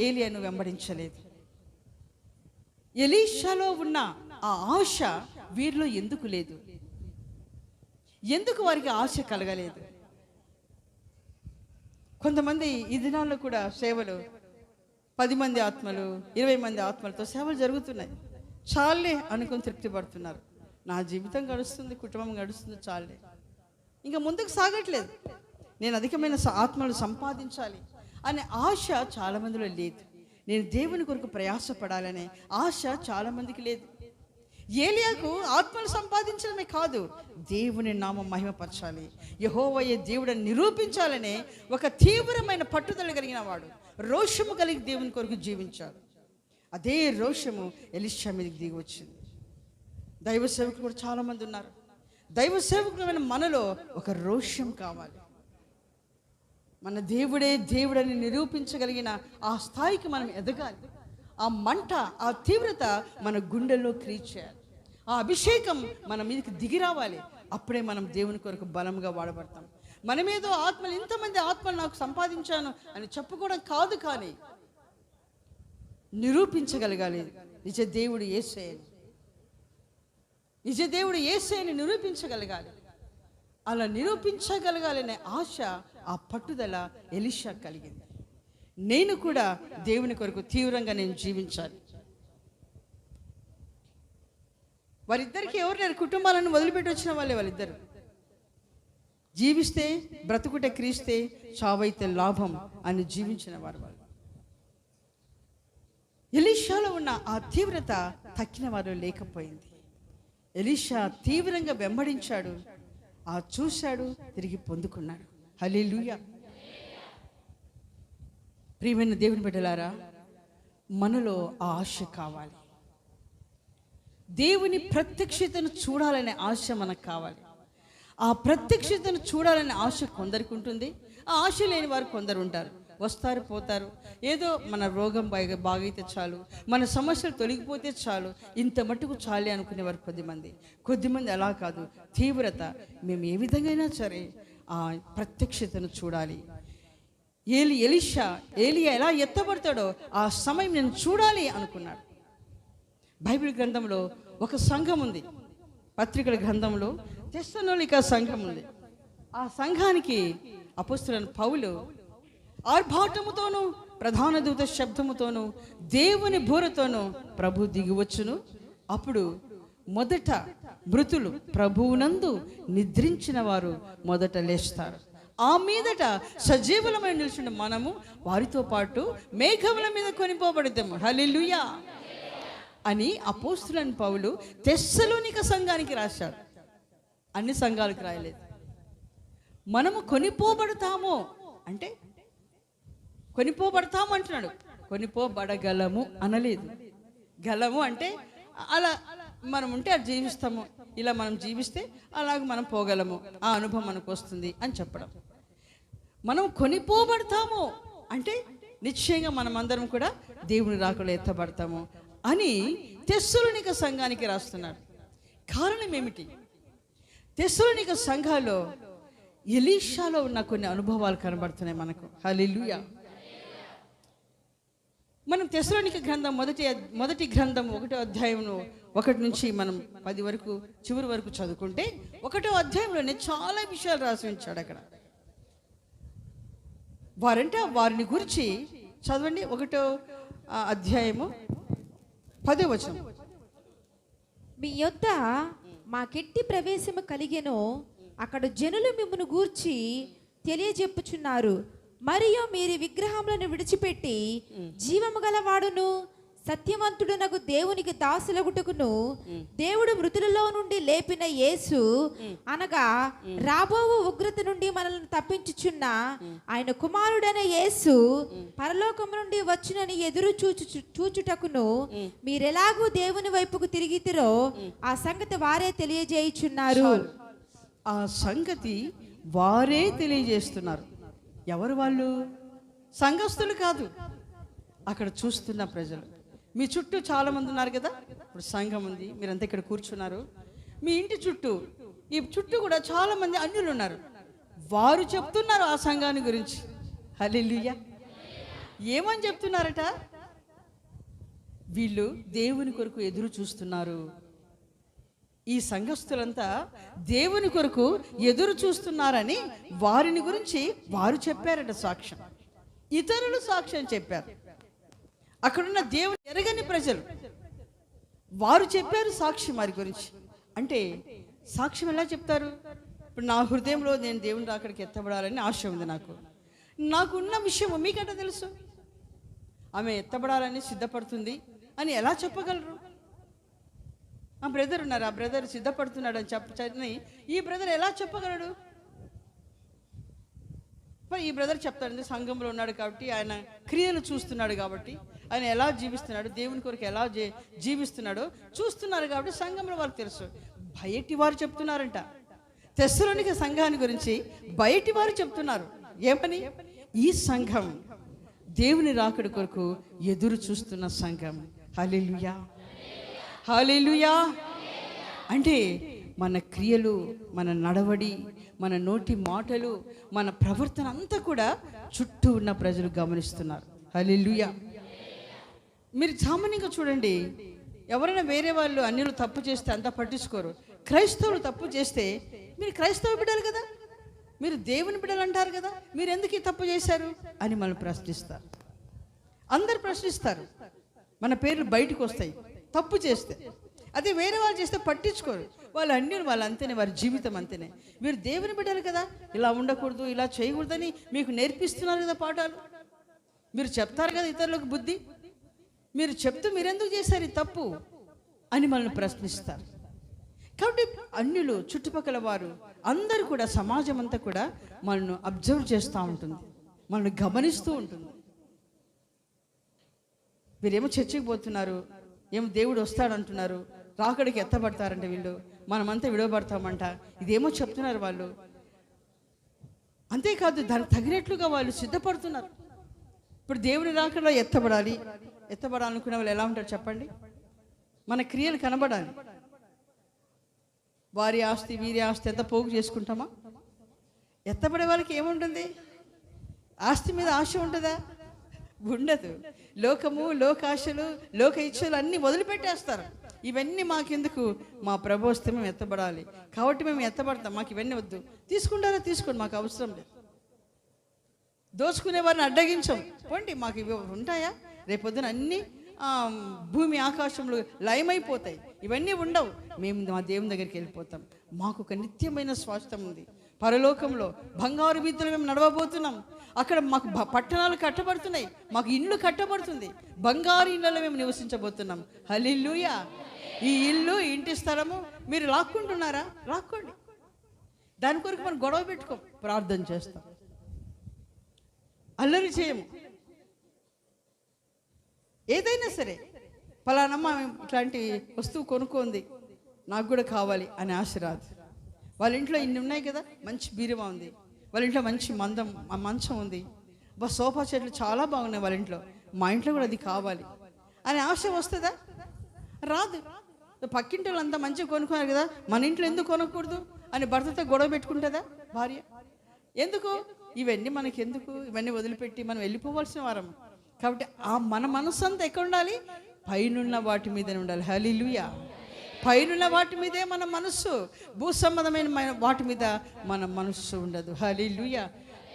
ఏలియాను వెంబడించలేదు? ఎలీషాలో ఉన్న ఆ ఆశ వీరిలో ఎందుకు లేదు? ఎందుకు వారికి ఆశ కలగలేదు? కొంతమంది ఈ దినాల్లో కూడా సేవలు 10 మంది ఆత్మలు 20 మంది ఆత్మలతో సేవలు జరుగుతున్నాయి. చాలే అనుకుని తృప్తి పడుతున్నారు. నా జీవితం గడుస్తుంది, కుటుంబం గడుస్తుంది, చాలే, ఇంకా ముందుకు సాగట్లేదు. నేను అధికమైన ఆత్మలు సంపాదించాలి అనే ఆశ చాలామందిలో లేదు. నేను దేవుని కొరకు ప్రయాసపడాలనే ఆశ చాలామందికి లేదు. ఏలియాకు ఆత్మలు సంపాదించడమే కాదు, దేవుని నామం మహిమపరచాలి, యెహోవాయే దేవుడని నిరూపించాలనే ఒక తీవ్రమైన పట్టుదల కలిగిన వాడు, రోషము కలిగి దేవుని కొరకు జీవించాడు. అదే రోషము ఎలీషా మీదకి దిగి వచ్చింది. దైవ సేవకులు కూడా చాలామంది ఉన్నారు. దైవ సేవకులమైన మనలో ఒక రోషం కావాలి. మన దేవుడే దేవుడని నిరూపించగలిగిన ఆ స్థాయికి మనం ఎదగాలి. ఆ మంట, ఆ తీవ్రత మన గుండెల్లో క్రియేట్ చేయాలి. ఆ అభిషేకం మన మీదకి దిగి రావాలి. అప్పుడే మనం దేవుని కొరకు బలంగా వాడబడతాం. మనమేదో ఆత్మలు, ఇంతమంది ఆత్మలు నాకు సంపాదించాను అని చెప్పుకోవడం కాదు, కానీ నిరూపించగలగాలి నిజ దేవుడు యేసయ్యని, నిజ దేవుడు యేసయ్యని నిరూపించగలగాలి. అలా నిరూపించగలగాలనే ఆశ, ఆ పట్టుదల ఎలీషా కలిగింది. నేను కూడా దేవుని కొరకు తీవ్రంగా నేను జీవించాలి. వారిద్దరికి ఎవరు లేరు, కుటుంబాలను వదిలిపెట్టి వచ్చిన వాళ్ళే వాళ్ళిద్దరు. జీవిస్తే బ్రతుకుటే క్రీస్తే, చావైతే లాభం అని జీవించిన వారు వాళ్ళు. ఎలీషాలో ఉన్న ఆ తీవ్రత తక్కిన వారు లేకపోయింది. ఎలీషా తీవ్రంగా వెంబడించాడు, ఆ చూశాడు, తిరిగి పొందుకున్నాడు. హల్లెలూయా. ప్రియమైన దేవుని బిడ్డలారా, మనలో ఆ ఆశ కావాలి. దేవుని ప్రత్యక్షతను చూడాలనే ఆశ మనకు కావాలి. ఆ ప్రత్యక్షతను చూడాలనే ఆశ కొందరికి ఉంటుంది, ఆ ఆశ లేని వారు కొందరు ఉంటారు. వస్తారు, పోతారు. ఏదో మన రోగం బాగైతే చాలు, మన సమస్యలు తొలగిపోతే చాలు, ఇంత మట్టుకు చాలే అనుకునేవారు కొద్దిమంది అలా కాదు. తీవ్రత, మేము ఏ విధంగా సరే ఆ ప్రత్యక్షతను చూడాలి. ఏలియా ఎలా ఎత్తబడతాడో ఆ సమయం నేను చూడాలి అనుకున్నాడు. బైబిల్ గ్రంథంలో ఒక సంఘం ఉంది, పత్రికల గ్రంథంలో తెస్సలోనిక సంఘం ఉంది. ఆ సంఘానికి అపోస్తలుడైన పౌలు ఆర్భాటముతోనూ ప్రధాన దూత శబ్దముతోనూ దేవుని బూరతోనూ ప్రభు దిగివచ్చును, అప్పుడు మొదట మృతులు ప్రభువునందు నిద్రించిన వారు మొదట లేస్తారు. ఆ మీదట సజీవులమై నిలిచిన మనము వారితో పాటు మేఘముల మీద కొనిపోబడతాము. హల్లెలూయా అని అపోస్తలుడైన పౌలు తెస్సలోనిక సంఘానికి రాశాడు. అన్ని సంఘాలకు రాయలేదు. మనము కొనిపోబడతాము అంటే కొనిపోబడతాము అంటున్నాడు. కొనిపోబడగలము అనలేదు. గలము అంటే అలా మనం ఉంటే అది జీవిస్తాము, ఇలా మనం జీవిస్తే అలాగే మనం పోగలము, ఆ అనుభవం మనకు వస్తుంది అని చెప్పడం. మనం కొనిపోబడతాము అంటే నిశ్చయంగా మనమందరం కూడా దేవుని రాకడలో ఎత్తబడతాము అని తెస్సలోనిక సంఘానికి రాస్తున్నాడు. కారణం ఏమిటి? తెస్సలోనిక సంఘాల్లో ఎలీషాలో ఉన్న కొన్ని అనుభవాలు కనబడుతున్నాయి మనకు. హల్లెలూయా. మనం తెస్సలోనిక గ్రంథం మొదటి గ్రంథం 1వ అధ్యాయం 1 నుంచి మనం 10 వరకు చివరి వరకు చదువుకుంటే 1వ అధ్యాయంలోనే చాలా విషయాలు రాసి ఉంచాడు. అక్కడ వారిని గురించి చదవండి. 1వ అధ్యాయము 10వ వచనం. మీ యొద్ద మాకెట్టి ప్రవేశము కలిగెను, అక్కడ జనులు మిమ్మను గూర్చి తెలియజెప్పుచున్నారు. మరియు మీరు విగ్రహములను విడిచిపెట్టి జీవము గలవాడును సత్యవంతుడునకు దేవునికి దాసులగుటకును దేవుడు మృతులలో నుండి లేపిన యేసు అనగా రాబోవు ఉగ్రత నుండి మనల్ని తప్పించుచున్న ఆయన కుమారుడైన యేసు పరలోకము నుండి వచ్చునని ఎదురు చూచుటకును మీరెలాగూ దేవుని వైపుకు తిరిగితిరో ఆ సంగతి వారే తెలియజేయుచున్నారు. ఆ సంగతి వారే తెలియజేస్తున్నారు. ఎవరు వాళ్ళు? సంఘస్థులు కాదు, అక్కడ చూస్తున్న ప్రజలు. మీ చుట్టూ చాలా మంది ఉన్నారు కదా. ఇప్పుడు సంఘం ఉంది, మీరంతా ఇక్కడ కూర్చున్నారు. మీ ఇంటి చుట్టూ ఈ చుట్టూ కూడా చాలా మంది అన్యులు ఉన్నారు. వారు చెప్తున్నారు ఆ సంఘాన్ని గురించి. హల్లెలూయా. ఏమని చెప్తున్నారట? వీళ్ళు దేవుని కొరకు ఎదురు చూస్తున్నారు. ఈ సంఘస్థులంతా దేవుని కొరకు ఎదురు చూస్తున్నారని వారిని గురించి వారు చెప్పారట సాక్ష్యం. ఇతరులు సాక్ష్యం చెప్పారు. అక్కడున్న దేవుని ఎరగని ప్రజలు వారు చెప్పారు సాక్ష్యం వారి గురించి. అంటే సాక్ష్యం ఎలా చెప్తారు? ఇప్పుడు నా హృదయంలో నేను దేవుని అక్కడికి ఎత్తబడాలని ఆశ ఉంది. నాకున్న విషయం మీకంటే తెలుసు. ఆమె ఎత్తబడాలని సిద్ధపడుతుంది అని ఎలా చెప్పగలరు? ఆ బ్రదర్ ఉన్నారు, ఆ బ్రదర్ సిద్ధపడుతున్నాడు అని చెప్పని ఈ బ్రదర్ ఎలా చెప్పగలడు? ఈ బ్రదర్ చెప్తాడు, సంఘంలో ఉన్నాడు కాబట్టి, ఆయన క్రియలు చూస్తున్నాడు కాబట్టి, ఆయన ఎలా జీవిస్తున్నాడు, దేవుని కొరకు ఎలా జీవిస్తున్నాడో చూస్తున్నారు కాబట్టి సంఘంలో వారికి తెలుసు. బయటి వారు చెప్తున్నారంట. తెస్సలోనిక సంఘాన్ని గురించి బయటి వారు చెప్తున్నారు. ఏమని? ఈ సంఘం దేవుని రాకడ కొరకు ఎదురు చూస్తున్న సంఘం. హల్లెలూయా, హల్లెలూయా. అంటే మన క్రియలు, మన నడవడి, మన నోటి మాటలు, మన ప్రవర్తన అంతా కూడా చుట్టూ ఉన్న ప్రజలు గమనిస్తున్నారు. హల్లెలూయా. మీరు సామాన్యంగా చూడండి, ఎవరైనా వేరే వాళ్ళు అన్యులు తప్పు చేస్తే అంతా పట్టించుకోరు. క్రైస్తవులు తప్పు చేస్తే మీరు క్రైస్తవ బిడ్డలు కదా, మీరు దేవుని బిడ్డలు అంటారు కదా, మీరు ఎందుకు ఈ తప్పు చేశారు అని మనం ప్రశ్నిస్తారు. అందరు ప్రశ్నిస్తారు. మన పేర్లు బయటకు వస్తాయి తప్పు చేస్తే. అదే వేరే వాళ్ళు చేస్తే పట్టించుకోరు. వాళ్ళు అన్యులు, వాళ్ళు అంతేనే, వారి జీవితం అంతేనే. మీరు దేవుని బిడ్డలు కదా, ఇలా ఉండకూడదు, ఇలా చేయకూడదని మీకు నేర్పిస్తున్నారు కదా పాఠాలు. మీరు చెప్తారు కదా ఇతరులకు బుద్ధి. మీరు చెప్తూ మీరెందుకు చేశారు ఈ తప్పు అని మనల్ని ప్రశ్నిస్తారు. కాబట్టి అన్యులు, చుట్టుపక్కల వారు అందరూ కూడా, సమాజం అంతా కూడా మనల్ని అబ్జర్వ్ చేస్తూ ఉంటుంది, మనల్ని గమనిస్తూ ఉంటుంది. వీరేమో చర్చికి పోతున్నారు, ఏమో దేవుడు వస్తాడంటున్నారు, రాకడికి ఎత్తబడతారంట వీళ్ళు, మనమంతా విడవబడతామంట, ఇదేమో చెప్తున్నారు వాళ్ళు. అంతేకాదు, దానికి తగినట్లుగా వాళ్ళు సిద్ధపడుతున్నారు. ఇప్పుడు దేవుని రాకడలో ఎత్తబడాలనుకునే వాళ్ళు ఎలా ఉంటారు చెప్పండి? మన క్రియలు కనబడాలి. వారి ఆస్తి వీరి ఆస్తి ఎంత పోగు చేసుకుంటామా? ఎత్తబడే వాళ్ళకి ఏముంటుంది? ఆస్తి మీద ఆశ ఉంటుందా? ఉండదు. లోకము, లోకాశలు, లోక ఇచ్చలు అన్నీ వదిలిపెట్టేస్తారు. ఇవన్నీ మాకెందుకు? మా ప్రభు వస్తే మేము ఎత్తబడాలి కాబట్టి మేము ఎత్తబడతాం, మాకు ఇవన్నీ వద్దు. తీసుకుంటారా? తీసుకోండి, మాకు అవసరం లేదు. దోచుకునే వారిని అడ్డగించాం, పోండి, మాకు ఇవి ఉంటాయా? రేపొద్దున అన్నీ భూమి ఆకాశంలో లయమైపోతాయి. ఇవన్నీ ఉండవు. మేము మా దేవుని దగ్గరికి వెళ్ళిపోతాం. మాకు ఒక నిత్యమైన స్వాస్థ్యం ఉంది. పరలోకంలో బంగారు వీధులు మేము నడవబోతున్నాం. అక్కడ మాకు పట్టణాలు కట్టబడుతున్నాయి, మాకు ఇండ్లు కట్టబడుతుంది. బంగారు ఇళ్ళలో మేము నివసించబోతున్నాం. హల్లెలూయా. ఈ ఇల్లు, ఇంటి స్థలము మీరు లాక్కుంటున్నారా? లాక్కోండి. దాని కొరకు మనం గొడవ పెట్టుకోం, ప్రార్థన చేస్తాం, అల్లరి చేయము. ఏదైనా సరే పలానమ్మ ఇట్లాంటి వస్తువు కొనుక్కోంది, నాకు కూడా కావాలి అని ఆశ రాదు. వాళ్ళ ఇంట్లో ఇన్ని ఉన్నాయి కదా, మంచి బీరువా ఉంది, వాళ్ళ ఇంట్లో మంచి మంచం ఉంది, సోఫా సెట్లు చాలా బాగున్నాయి వాళ్ళ ఇంట్లో, మా ఇంట్లో కూడా అది కావాలి అని ఆశ వస్తుందా? రాదు. పక్కింటి వాళ్ళంతా మంచిగా కొనుక్కున్నారు కదా, మన ఇంట్లో ఎందుకు కొనకూడదు అని భర్తతో గొడవ పెట్టుకుంటుందా భార్య? ఎందుకు? ఇవన్నీ మనకి ఎందుకు? ఇవన్నీ వదిలిపెట్టి మనం వెళ్ళిపోవాల్సిన వారం. కాబట్టి మన మనసు అంతా ఎక్కడ ఉండాలి? పైనున్న వాటి మీదనే ఉండాలి. హల్లెలూయా. పైనున్న వాటి మీదే మన మనస్సు, భూ సంబంధమైన వాటి మీద మన మనస్సు ఉండదు. హల్లెలూయా.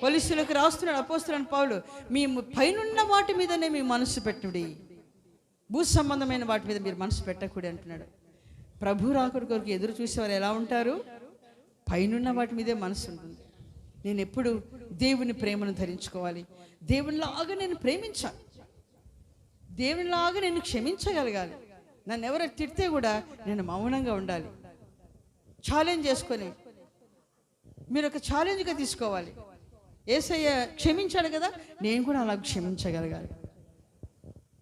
కొలస్సీయులకు రాస్తున్నాడు అపోస్తలుడైన పౌలు, మీ పైనున్న వాటి మీదనే మీ మనస్సు పెట్టుడి, భూ సంబంధమైన వాటి మీద మీరు మనసు పెట్టకూడదు అంటున్నాడు. ప్రభు రాకడ కొరకు ఎదురు చూసేవారు ఎలా ఉంటారు? పైనున్న వాటి మీదే మనసు ఉంటుంది. నేను ఎప్పుడు దేవుని ప్రేమను ధరించుకోవాలి, దేవునిలాగా నేను ప్రేమించాలి, దేవునిలాగా నేను క్షమించగలగాలి. నన్ను ఎవరు తిడితే కూడా నేను మౌనంగా ఉండాలి. ఛాలెంజ్ చేసుకొని మీరు ఒక ఛాలెంజ్గా తీసుకోవాలి. యేసయ్య క్షమించాడు కదా, నేను కూడా అలా క్షమించగలగాలి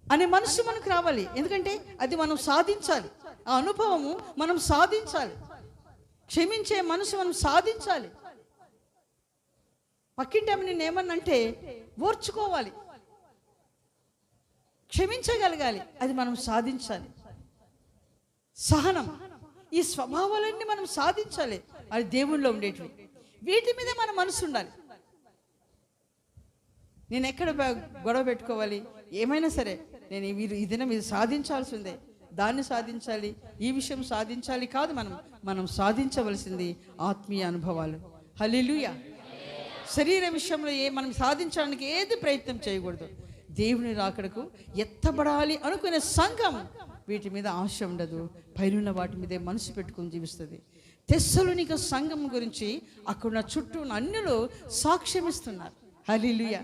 అనే మనసు మనకు రావాలి. ఎందుకంటే అది మనం సాధించాలి, ఆ అనుభవము మనం సాధించాలి, క్షమించే మనసు మనం సాధించాలి. పక్కింటి ఆమె నేను ఏమన్నంటే ఓర్చుకోవాలి, క్షమించగలగాలి, అది మనం సాధించాలి. సహనం, ఈ స్వభావాలన్నీ మనం సాధించాలి. అది దేవుళ్ళలో ఉండేటివి. వీటి మీద మన మనసు ఉండాలి. నేను ఎక్కడ గొడవ పెట్టుకోవాలి, ఏమైనా సరే నేను ఈ దినం ఇది సాధించాల్సిందే, దాన్ని సాధించాలి, ఈ విషయం సాధించాలి కాదు. మనం సాధించవలసింది ఆత్మీయ అనుభవాలు. హల్లెలూయా. శరీర విషయంలో మనం సాధించడానికి ఏది ప్రయత్నం చేయకూడదు. దేవుని రాకడకు ఎత్తబడాలి అనుకునే సంఘం వీటి మీద ఆశ ఉండదు, పైనున్న వాటి మీదే మనసు పెట్టుకుని జీవిస్తుంది. తెస్సలోనిక సంఘం గురించి అక్కడున్న చుట్టూ అన్యులు సాక్ష్యమిస్తున్నారు. హల్లెలూయా.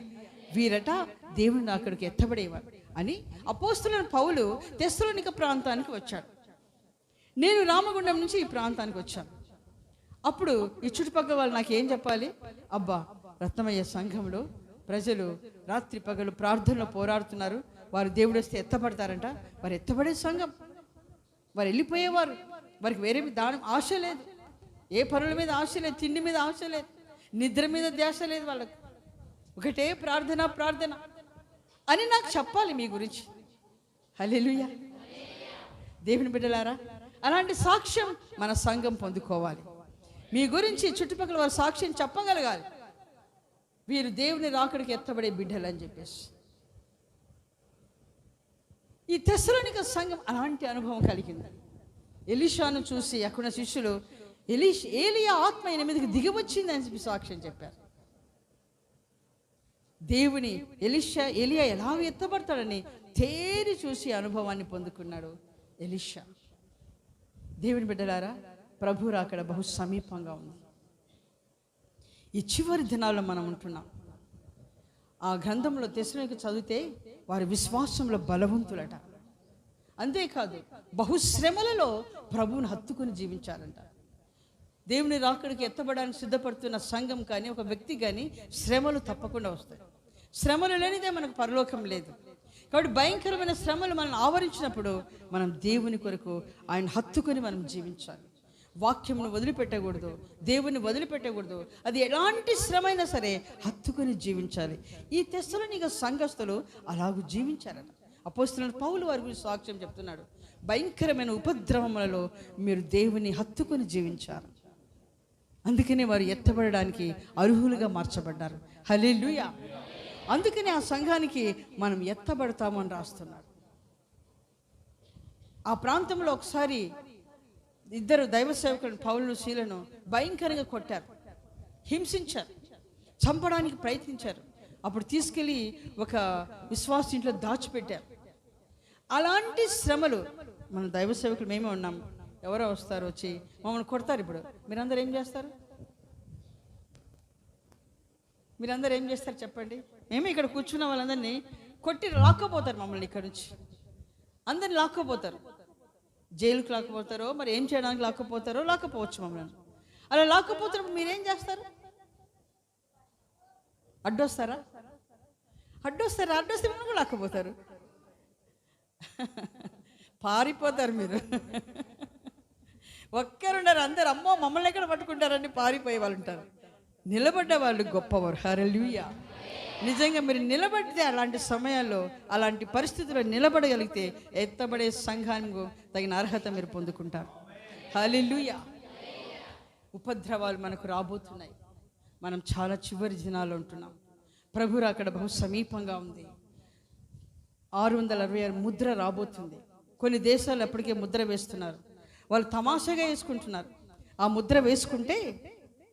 వీరట దేవుని రాకడకు ఎత్తబడేవారు అని అపోస్తలుడైన పౌలు తెస్సలోనిక ప్రాంతానికి వచ్చాడు. నేను రామగుండం నుంచి ఈ ప్రాంతానికి వచ్చాను. అప్పుడు ఈ చుట్టుపక్కల వాళ్ళు నాకేం చెప్పాలి? అబ్బా, రత్నమయ్య సంఘంలో ప్రజలు రాత్రి పగలు ప్రార్థనలో పోరాడుతున్నారు, వారు దేవుడు వస్తే ఎత్తపడతారంట. వారు ఎత్తపడే సంఘం, వారు వెళ్ళిపోయేవారు, వారికి వేరే దాని ఆశ లేదు, ఏ పనుల మీద ఆశ లేదు, తిండి మీద ఆశ లేదు, నిద్ర మీద ధ్యాస లేదు, వాళ్ళకు ఒకటే ప్రార్థన ప్రార్థన అని నాకు చెప్పాలి మీ గురించి. హల్లెలూయా. దేవుని బిడ్డలారా, అలాంటి సాక్ష్యం మన సంఘం పొందుకోవాలి. మీ గురించి చుట్టుపక్కల వారు సాక్ష్యం చెప్పగలగాలి, వీరు దేవుని రాకడికి ఎత్తబడే బిడ్డలు అని చెప్పేసి. ఈ తెస్సలోనిక సంఘం అలాంటి అనుభవం కలిగింది. ఎలీషాను చూసి అక్కడ శిష్యులు ఏలియా ఆత్మ ఈయన మీదకి దిగివచ్చింది అని చెప్పి సాక్ష్యం చెప్పారు. దేవుని ఏలియా ఎలాగ ఎత్తబడతాడని తేరి చూసి అనుభవాన్ని పొందుకున్నాడు ఎలీషా. దేవుని బిడ్డలారా, ప్రభు రాకడ బహు సమీపంగా ఉంది. ఈ చివరి దినాల్లో మనం ఉంటున్నాం. ఆ గ్రంథంలో తెస్సలోనిక చదివితే వారి విశ్వాసంలో బలవంతులట. అంతేకాదు బహుశ్రమలలో ప్రభువుని హత్తుకుని జీవించాలంట. దేవుని రాకడికి ఎత్తబడడానికి సిద్ధపడుతున్న సంఘం కానీ ఒక వ్యక్తి కానీ శ్రమలు తప్పకుండా వస్తాయి. శ్రమలు లేనిదే మనకు పరలోకం లేదు. కాబట్టి భయంకరమైన శ్రమలు మనల్ని ఆవరించినప్పుడు మనం దేవుని కొరకు ఆయన హత్తుకొని మనం జీవించాలి. వాక్యమును వదిలిపెట్టకూడదు, దేవుని వదిలిపెట్టకూడదు. అది ఎలాంటి శ్రమ అయినా సరే హత్తుకొని జీవించాలి. ఈ తెస్సలోనిక సంఘస్థులు అలాగూ జీవించారట. అపోస్తలుడైన పౌలు వారి గురించి సాక్ష్యం చెప్తున్నాడు. భయంకరమైన ఉపద్రవములలో మీరు దేవుని హత్తుకొని జీవించారు, అందుకనే వారు ఎత్తబడడానికి అర్హులుగా మార్చబడ్డారు. హల్లెలూయా. అందుకనే ఆ సంఘానికి మనం ఎత్తబడతామని రాస్తున్నాడు. ఆ ప్రాంతంలో ఒకసారి ఇద్దరు దైవ సేవకులను పౌలును శీలను భయంకరంగా కొట్టారు, హింసించారు, చంపడానికి ప్రయత్నించారు. అప్పుడు తీసుకెళ్ళి ఒక విశ్వాస ఇంట్లో దాచిపెట్టారు. అలాంటి శ్రమలు మన దైవ సేవకులు మేమే ఉన్నాం. ఎవరో వస్తారు, వచ్చి మమ్మల్ని కొడతారు. ఇప్పుడు మీరందరూ ఏం చేస్తారు? మీరందరూ ఏం చేస్తారు చెప్పండి? మేమే ఇక్కడ కూర్చున్న వాళ్ళందరినీ కొట్టి లాక్కపోతారు. మమ్మల్ని ఇక్కడ నుంచి అందరిని లాక్కపోతారు. జైలుకి లాక్కపోతారో, మరి ఏం చేయడానికి లాక్కపోతారో, లాక్కపోవచ్చు మమ్మల్ని. అలా లాక్కపోతున్నప్పుడు మీరేం చేస్తారు? అడ్డొస్తారా? అడ్డొస్తే మిమ్మల్ని కూడా లాక్కపోతారు. పారిపోతారు మీరు. ఒక్కరుండారు, అందరు అమ్మో మమ్మల్ని ఎక్కడ పట్టుకుంటారని పారిపోయే వాళ్ళు ఉంటారు. నిలబడ్డ వాళ్ళు గొప్పవారు. హల్లెలూయా. నిజంగా మీరు నిలబడితే, అలాంటి సమయాల్లో, అలాంటి పరిస్థితుల్లో నిలబడగలిగితే ఎత్తబడే సంఘానికి తగిన అర్హత మీరు పొందుకుంటారు. హల్లెలూయా. ఉపద్రవాలు మనకు రాబోతున్నాయి. మనం చాలా చివరి దినాల్లో ఉంటున్నాం. ప్రభువు అక్కడ బహు సమీపంగా ఉంది. 666 ముద్ర రాబోతుంది. కొన్ని దేశాలు అప్పటికే ముద్ర వేస్తున్నారు. వాళ్ళు తమాషాగా వేసుకుంటున్నారు. ఆ ముద్ర వేసుకుంటే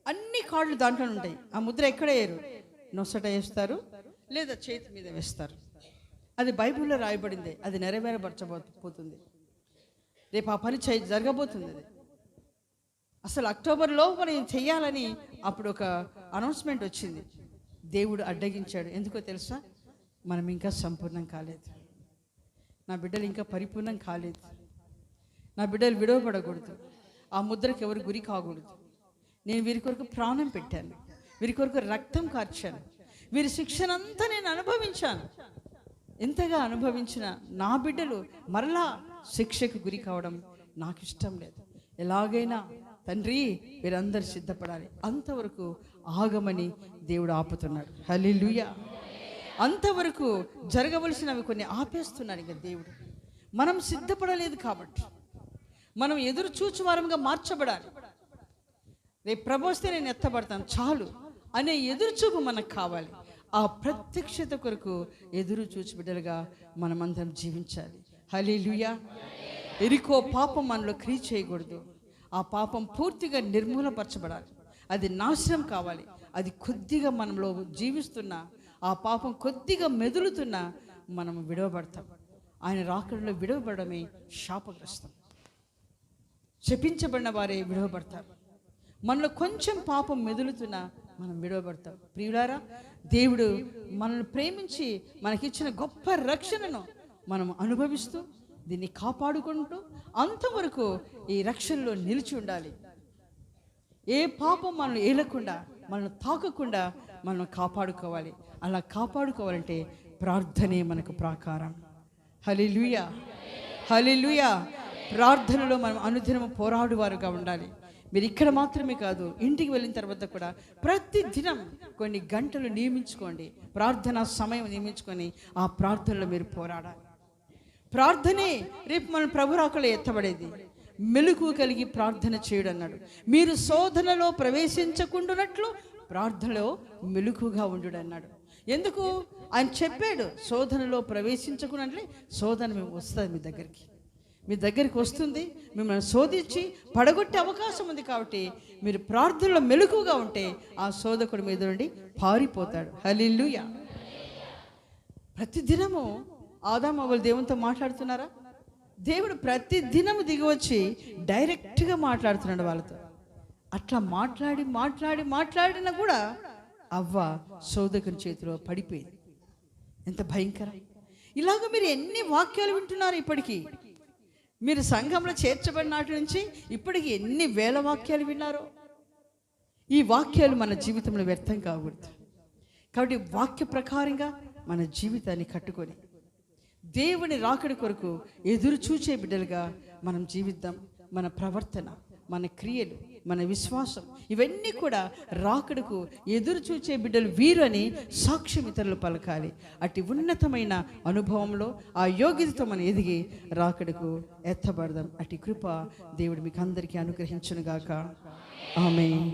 అన్ని కార్డులు దాంట్లో ఉంటాయి. ఆ ముద్ర ఎక్కడ వేయరు, నొసట వేస్తారు లేదా చేతి మీద వేస్తారు. అది బైబిల్లో రాయబడింది. అది నెరవేరపరచబోతుంది. రేపు ఆ పని జరగబోతుంది. అది అసలు అక్టోబర్లో మనం చెయ్యాలని అప్పుడు ఒక అనౌన్స్మెంట్ వచ్చింది. దేవుడు అడ్డగించాడు. ఎందుకో తెలుసా? మనం ఇంకా సంపూర్ణం కాలేదు. నా బిడ్డలు ఇంకా పరిపూర్ణం కాలేదు. నా బిడ్డలు విడవబడకూడదు. ఆ ముద్రకు ఎవరు గురి కాకూడదు. నేను వీరి కొరకు ప్రాణం పెట్టాను, వీరి కొరకు రక్తం కార్చాను, వీరి శిక్షనంతా నేను అనుభవించాను. ఎంతగా అనుభవించిన నా బిడ్డలు మరలా శిక్షకు గురి కావడం నాకు ఇష్టం లేదు. ఎలాగైనా తండ్రి వీరందరూ సిద్ధపడాలి. అంతవరకు ఆగమని దేవుడు ఆపుతున్నాడు. హల్లెలూయా. అంతవరకు జరగవలసినవి కొన్ని ఆపేస్తున్నాడు ఇక దేవుడు. మనం సిద్ధపడలేదు కాబట్టి మనం ఎదురు చూచువారంగా మార్చబడాలి. రేపు ప్రభు వస్తే నేను ఎత్తబడతాను చాలు అనే ఎదురు చూపు మనకు కావాలి. ఆ ప్రత్యక్షత కొరకు ఎదురు చూచి బిడ్డలుగా మనమందరం జీవించాలి. హల్లెలూయా. ఎరికో పాపం మనలో క్రియ చేయకూడదు. ఆ పాపం పూర్తిగా నిర్మూలపరచబడాలి. అది నాశనం కావాలి. అది కొద్దిగా మనలో జీవిస్తున్నా, ఆ పాపం కొద్దిగా మెదులుతున్నా మనం విడవబడతాం. ఆయన రాకడలో విడవబడమే శాపగ్రస్తం. శపించబడిన వారే విడవబడతారు. మనలో కొంచెం పాపం మెదులుతున్నా మనం విడవబడతాం. ప్రియులారా, దేవుడు మనల్ని ప్రేమించి మనకిచ్చిన గొప్ప రక్షణను మనం అనుభవిస్తూ దీన్ని కాపాడుకుంటూ అంతవరకు ఈ రక్షణలో నిలిచి ఉండాలి. ఏ పాపం మనం ఏలకుండా, మనం తాకకుండా మనం కాపాడుకోవాలి. అలా కాపాడుకోవాలంటే ప్రార్థనే మనకు ప్రాకారం. హల్లెలూయా. హల్లెలూయా. ప్రార్థనలో మనం అనుదినము పోరాడువారుగా ఉండాలి. మీరు ఇక్కడ మాత్రమే కాదు, ఇంటికి వెళ్ళిన తర్వాత కూడా ప్రతి దినం కొన్ని గంటలు నియమించుకోండి. ప్రార్థనా సమయం నియమించుకొని ఆ ప్రార్థనలో మీరు పోరాడాలి. ప్రార్థనే రేపు మన ప్రభు రాకడలో ఎత్తబడేది. మెలుకు కలిగి ప్రార్థన చేయుడు అన్నాడు. మీరు శోధనలో ప్రవేశించకుండానట్లు ప్రార్థనలో మెలుకుగా ఉండు అన్నాడు. ఎందుకు? ఆయన చెప్పాడు, శోధనలో ప్రవేశించకుండానే శోధన మేము వస్తుంది మీ దగ్గరికి వస్తుంది. మిమ్మల్ని శోధించి పడగొట్టే అవకాశం ఉంది. కాబట్టి మీరు ప్రార్థనలో మెలుకుగా ఉంటే ఆ శోధకుడి మీద నుండి పారిపోతాడు. హల్లెలూయా. ప్రతిదినము ఆదాము అవ్వలు దేవునితో మాట్లాడుతున్నారా? దేవుడు ప్రతి దినము దిగివచ్చి డైరెక్ట్గా మాట్లాడుతున్నాడు వాళ్ళతో. అట్లా మాట్లాడినా కూడా అవ్వ శోధకుని చేతిలో పడిపోయింది. ఎంత భయంకరం! ఇలాగ మీరు ఎన్ని వాక్యాలు వింటున్నారు ఇప్పటికీ. మీరు సంఘంలో చేర్చబడిన నాటి నుంచి ఇప్పటికి ఎన్ని వేల వాక్యాలు విన్నారో. ఈ వాక్యాలు మన జీవితంలో వ్యర్థం కాకూడదు. కాబట్టి వాక్య ప్రకారంగా మన జీవితాన్ని కట్టుకొని దేవుని రాకడి కొరకు ఎదురు చూచే బిడ్డలుగా మనం జీవిద్దాం. మన ప్రవర్తన, మన క్రియలు, మన విశ్వాసం ఇవన్నీ కూడా రాకడకు ఎదురు చూచే బిడ్డలు వీరు అని సాక్ష్యం ఇతరులు పలకాలి. అట్టి ఉన్నతమైన అనుభవంలో ఆ యోగ్యతతో మనం ఎదిగి రాకడకు ఎత్తబడదాం. అట్టి కృప దేవుడు మీకు అందరికీ అనుగ్రహించునుగాక. ఆమేన్.